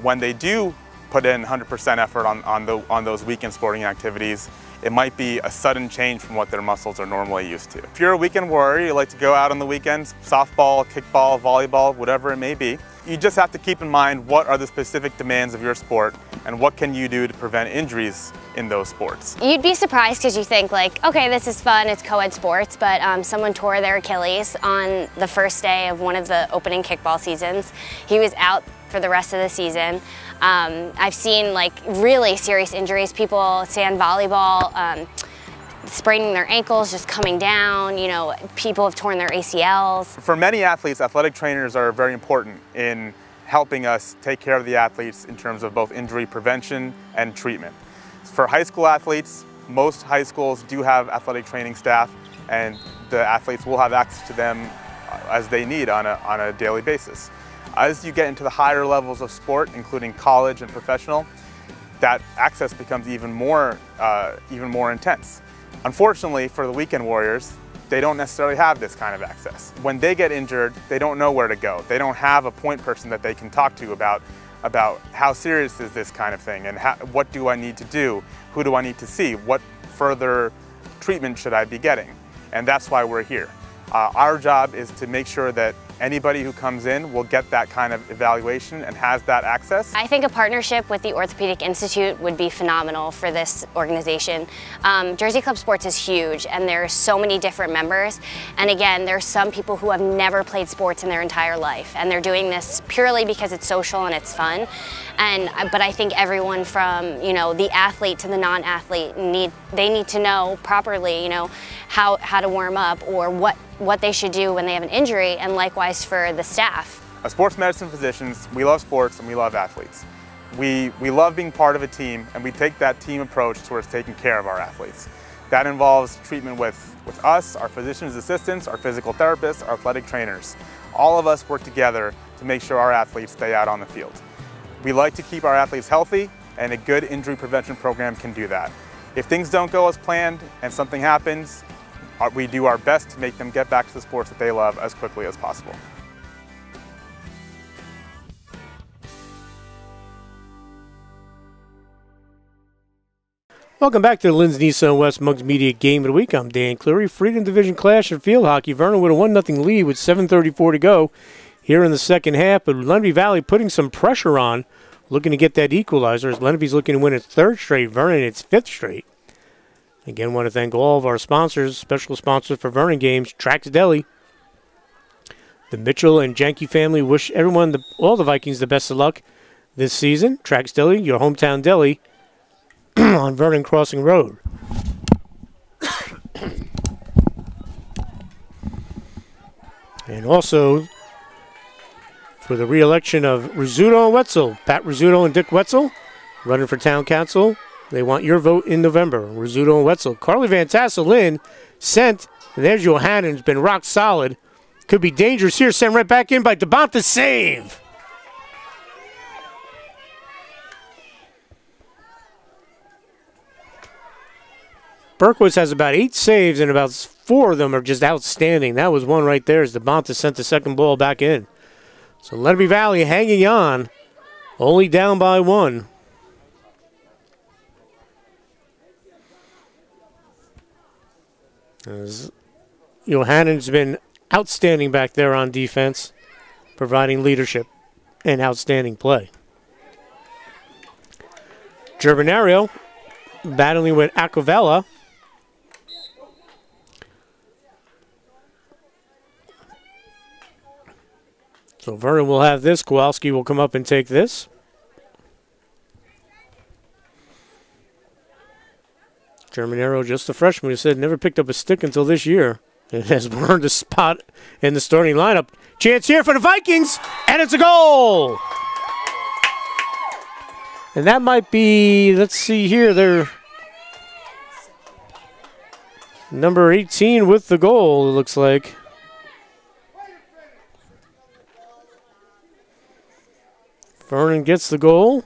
when they do put in 100% effort on those weekend sporting activities, it might be a sudden change from what their muscles are normally used to. If you're a weekend warrior, you like to go out on the weekends, softball, kickball, volleyball, whatever it may be, you just have to keep in mind what are the specific demands of your sport and what can you do to prevent injuries in those sports. You'd be surprised because you think like, okay, this is fun, it's co-ed sports, but someone tore their Achilles on the first day of one of the opening kickball seasons. He was out for the rest of the season. I've seen like really serious injuries, people sand volleyball, spraining their ankles, just coming down, you know, people have torn their ACLs. For many athletes, athletic trainers are very important in helping us take care of the athletes in terms of both injury prevention and treatment. For high school athletes, most high schools do have athletic training staff, and the athletes will have access to them as they need on a daily basis. As you get into the higher levels of sport, including college and professional, that access becomes even more intense. Unfortunately for the weekend warriors, they don't necessarily have this kind of access. When they get injured, they don't know where to go. They don't have a point person that they can talk to about how serious is this kind of thing and what do I need to do, who do I need to see, what further treatment should I be getting. And that's why we're here. Our job is to make sure that anybody who comes in will get that kind of evaluation and has that access. I think a partnership with the Orthopedic Institute would be phenomenal for this organization. Jersey Club Sports is huge and there are so many different members. And again, there's some people who have never played sports in their entire life and they're doing this purely because it's social and it's fun. But I think everyone from, you know, the athlete to the non-athlete they need to know properly, you know, how to warm up or what they should do when they have an injury, and likewise for the staff. As sports medicine physicians, we love sports and we love athletes. We love being part of a team, and we take that team approach towards taking care of our athletes. That involves treatment with us, our physician's assistants, our physical therapists, our athletic trainers. All of us work together to make sure our athletes stay out on the field. We like to keep our athletes healthy, and a good injury prevention program can do that. If things don't go as planned and something happens, we do our best to make them get back to the sports that they love as quickly as possible. Welcome back to the Linz Nissan West Mugs Media Game of the Week. I'm Dan Cleary. Freedom Division Clash of Field Hockey. Vernon with a 1-0 lead with 7:34 to go here in the second half, but Lenape Valley putting some pressure on, looking to get that equalizer as Lenape's looking to win its third straight, Vernon its fifth straight. Again, want to thank all of our sponsors, special sponsors for Vernon games, Trax Deli. The Mitchell and Janke family wish everyone, all the Vikings, the best of luck this season. Trax Deli, your hometown deli on Vernon Crossing Road. And also, for the re-election of Rizzuto and Wetzel, Pat Rizzuto and Dick Wetzel, running for town council. They want your vote in November. Rizzuto and Wetzel. Carly Van Tassel in, sent, and there's Johannon's been rock solid. Could be dangerous here, sent right back in by DeBonta, save. Berkowitz has about 8 saves, and about 4 of them are just outstanding. That was one right there as DeBonta sent the second ball back in. So Lenape Valley hanging on, only down by 1. As Johannon's been outstanding back there on defense, providing leadership and outstanding play. Gervinario battling with Acovella. So Vernon will have this. Kowalski will come up and take this. Germanero, just a freshman, who said never picked up a stick until this year. And has earned a spot in the starting lineup. Chance here for the Vikings, and it's a goal! And that might be, let's see here, they're number 18 with the goal, it looks like. Vernon gets the goal.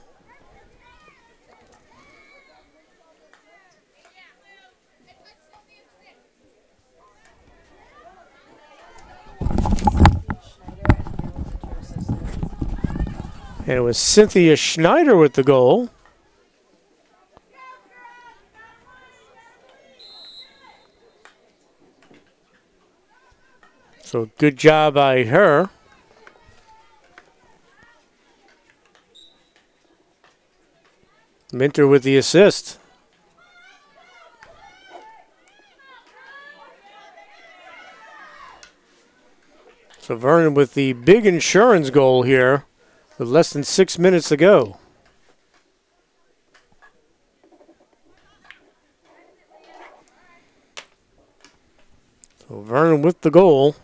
And it was Cynthia Schneider with the goal. So good job by her. Minter with the assist. So Vernon with the big insurance goal here with less than 6 minutes to go. So Vernon with the goal.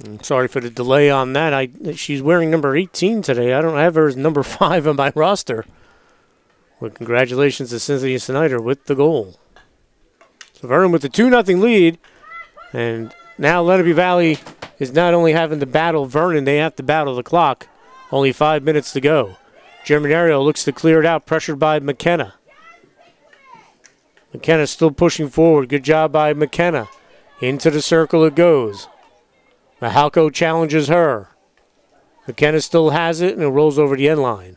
I'm sorry for the delay on that. She's wearing number 18 today. I don't have her as number 5 on my roster. Well, congratulations to Cynthia Snyder with the goal. So Vernon with the 2-0 lead. And now Lenape Valley is not only having to battle Vernon, they have to battle the clock Only 5 minutes to go. Germinario looks to clear it out, pressured by McKenna. McKenna still pushing forward. Good job by McKenna. Into the circle it goes. Mahalko challenges her. McKenna still has it, and it rolls over the end line.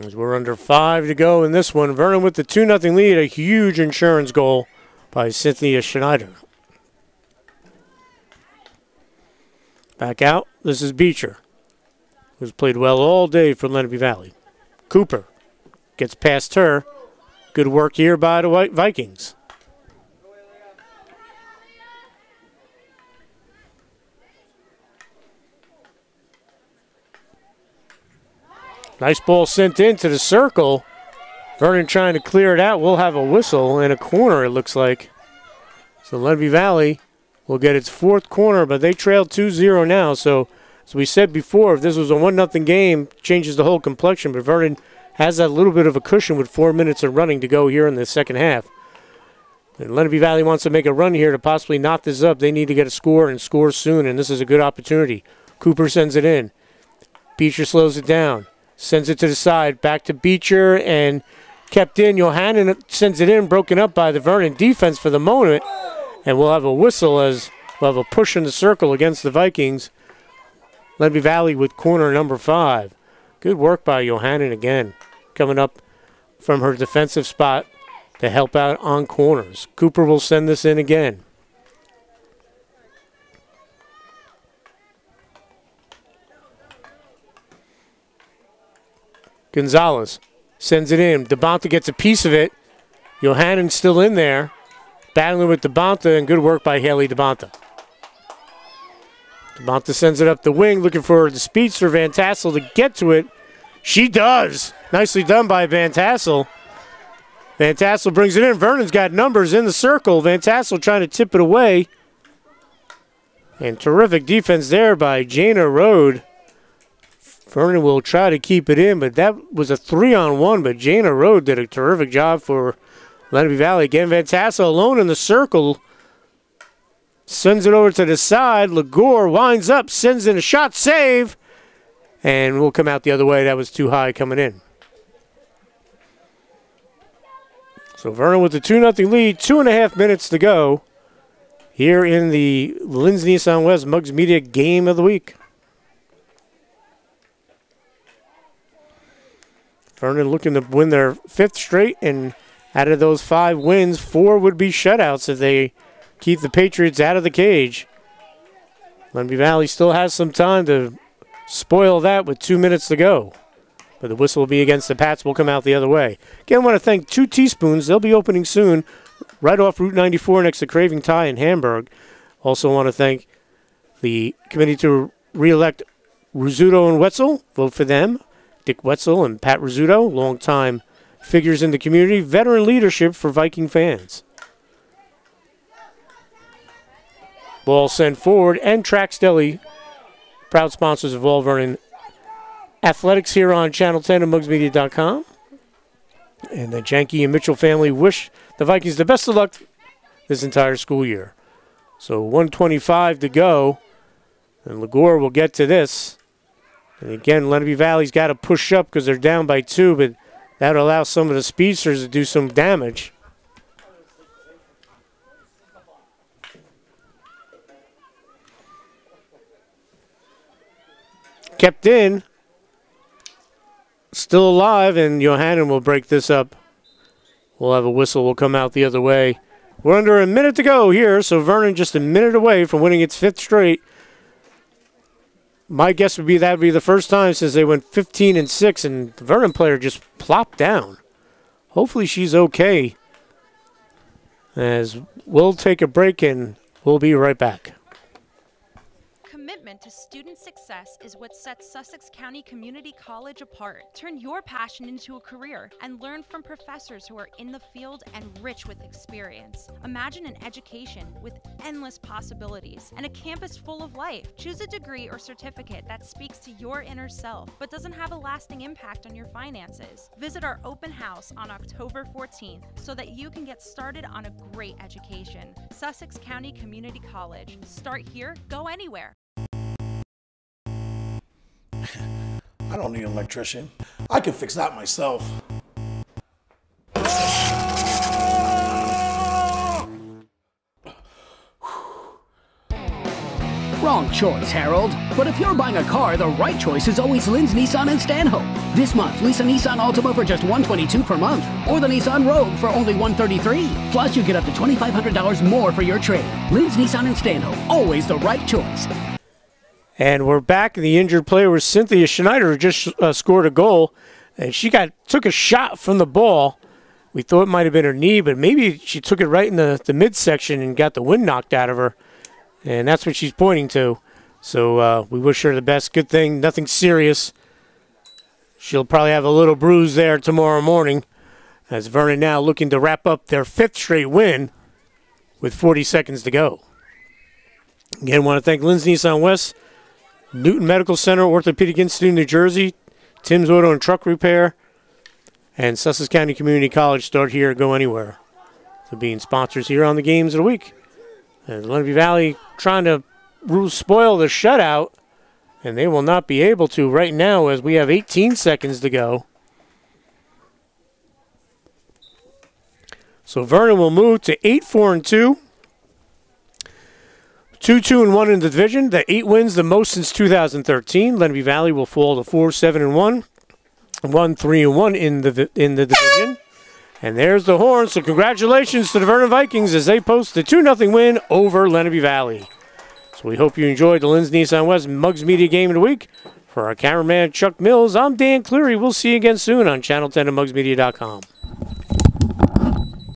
As we're under 5 to go in this one, Vernon with the 2-0 lead, a huge insurance goal by Cynthia Schneider. Back out, this is Beecher, who's played well all day for Lenape Valley. Cooper gets past her. Good work here by the Vikings. Nice ball sent into the circle. Vernon trying to clear it out. We'll have a whistle in a corner, it looks like. So Lenape Valley will get its 4th corner, but they trail 2-0 now. So as we said before, if this was a 1-0 game, changes the whole complexion. But Vernon has that little bit of a cushion with 4 minutes of running to go here in the second half. And Lenape Valley wants to make a run here to possibly knot this up. They need to get a score and score soon, and this is a good opportunity. Cooper sends it in. Beecher slows it down. Sends it to the side. Back to Beecher and kept in. Johannan sends it in, broken up by the Vernon defense for the moment. And we'll have a whistle as we'll have a push in the circle against the Vikings. Lenape Valley with corner number 5. Good work by Johannan again. Coming up from her defensive spot to help out on corners. Cooper will send this in again. Gonzalez sends it in. DeBonta gets a piece of it. Johannan's still in there, battling with DeBonta, and good work by Haley DeBonta. DeBonta sends it up the wing, looking for the speedster Van Tassel to get to it. She does. Nicely done by Van Tassel. Van Tassel brings it in. Vernon's got numbers in the circle. Van Tassel trying to tip it away. And terrific defense there by Jana Rode. Vernon will try to keep it in, but that was a 3-on-1, but Jana Rode did a terrific job for Lenape Valley. Again, Van Tassel alone in the circle. Sends it over to the side. Legore winds up, sends in a shot, save, and will come out the other way. That was too high coming in. So Vernon with the 2-0 lead, 2.5 minutes to go here in the Linz Nissan West Mugs Media Game of the Week. Vernon looking to win their 5th straight, and out of those 5 wins, 4 would be shutouts if they keep the Patriots out of the cage. Lenape Valley still has some time to spoil that with 2 minutes to go. But the whistle will be against the Pats. Will come out the other way. Again, I want to thank 2 Teaspoons. They'll be opening soon right off Route 94 next to Craving Thai in Hamburg. Also want to thank the committee to re-elect Rizzuto and Wetzel. Vote for them. Dick Wetzel and Pat Rizzuto, longtime figures in the community. Veteran leadership for Viking fans. Ball sent forward, and Trax Deli, proud sponsors of all Vernon athletics here on Channel 10 and MugsMedia.com. And the Janke and Mitchell family wish the Vikings the best of luck this entire school year. So 1:25 to go, and Legore will get to this. And again, Lenape Valley's got to push up because they're down by 2, but that will allow some of the speedsters to do some damage. Kept in. Still alive, and Johannan will break this up. We'll have a whistle. Will come out the other way. We're under a minute to go here, so Vernon just a minute away from winning its 5th straight. My guess would be that would be the first time since they went 15-6, and the Vernon player just plopped down. Hopefully she's okay. As we'll take a break, and we'll be right back. Commitment commitment to student success is what sets Sussex County Community College apart. Turn your passion into a career and learn from professors who are in the field and rich with experience. Imagine an education with endless possibilities and a campus full of life. Choose a degree or certificate that speaks to your inner self but doesn't have a lasting impact on your finances. Visit our open house on October 14th so that you can get started on a great education. Sussex County Community College. Start here, go anywhere. I don't need an electrician. I can fix that myself. Wrong choice, Harold. But if you're buying a car, the right choice is always Lynn's Nissan in Stanhope. This month, lease a Nissan Altima for just $122 per month, or the Nissan Rogue for only $133. Plus, you get up to $2,500 more for your trade. Lynn's Nissan in Stanhope, always the right choice. And we're back. The injured player was Cynthia Schneider, who just scored a goal. And she took a shot from the ball. We thought it might have been her knee, but maybe she took it right in the midsection and got the wind knocked out of her. And that's what she's pointing to. So we wish her the best. Good thing, nothing serious. She'll probably have a little bruise there tomorrow morning, as Vernon now looking to wrap up their 5th straight win with 40 seconds to go. Again, want to thank Lynn's Nissan West, Newton Medical Center, Orthopedic Institute, New Jersey, Tim's Auto and Truck Repair, and Sussex County Community College. Start here, go anywhere. So being sponsors here on the Games of the Week. And Lenape Valley trying to spoil the shutout, and they will not be able to right now as we have 18 seconds to go. So Vernon will move to 8-4-2. 2-2-1 in the division. The 8 wins, the most since 2013. Lenape Valley will fall to 4-7-1. 1-3-1 in the division. And there's the horn, so congratulations to the Vernon Vikings as they post the 2-0 win over Lenape Valley. So we hope you enjoyed the Lynn's Nissan West Mugs Media Game of the Week. For our cameraman, Chuck Mills, I'm Dan Cleary. We'll see you again soon on Channel 10 and MugsMedia.com.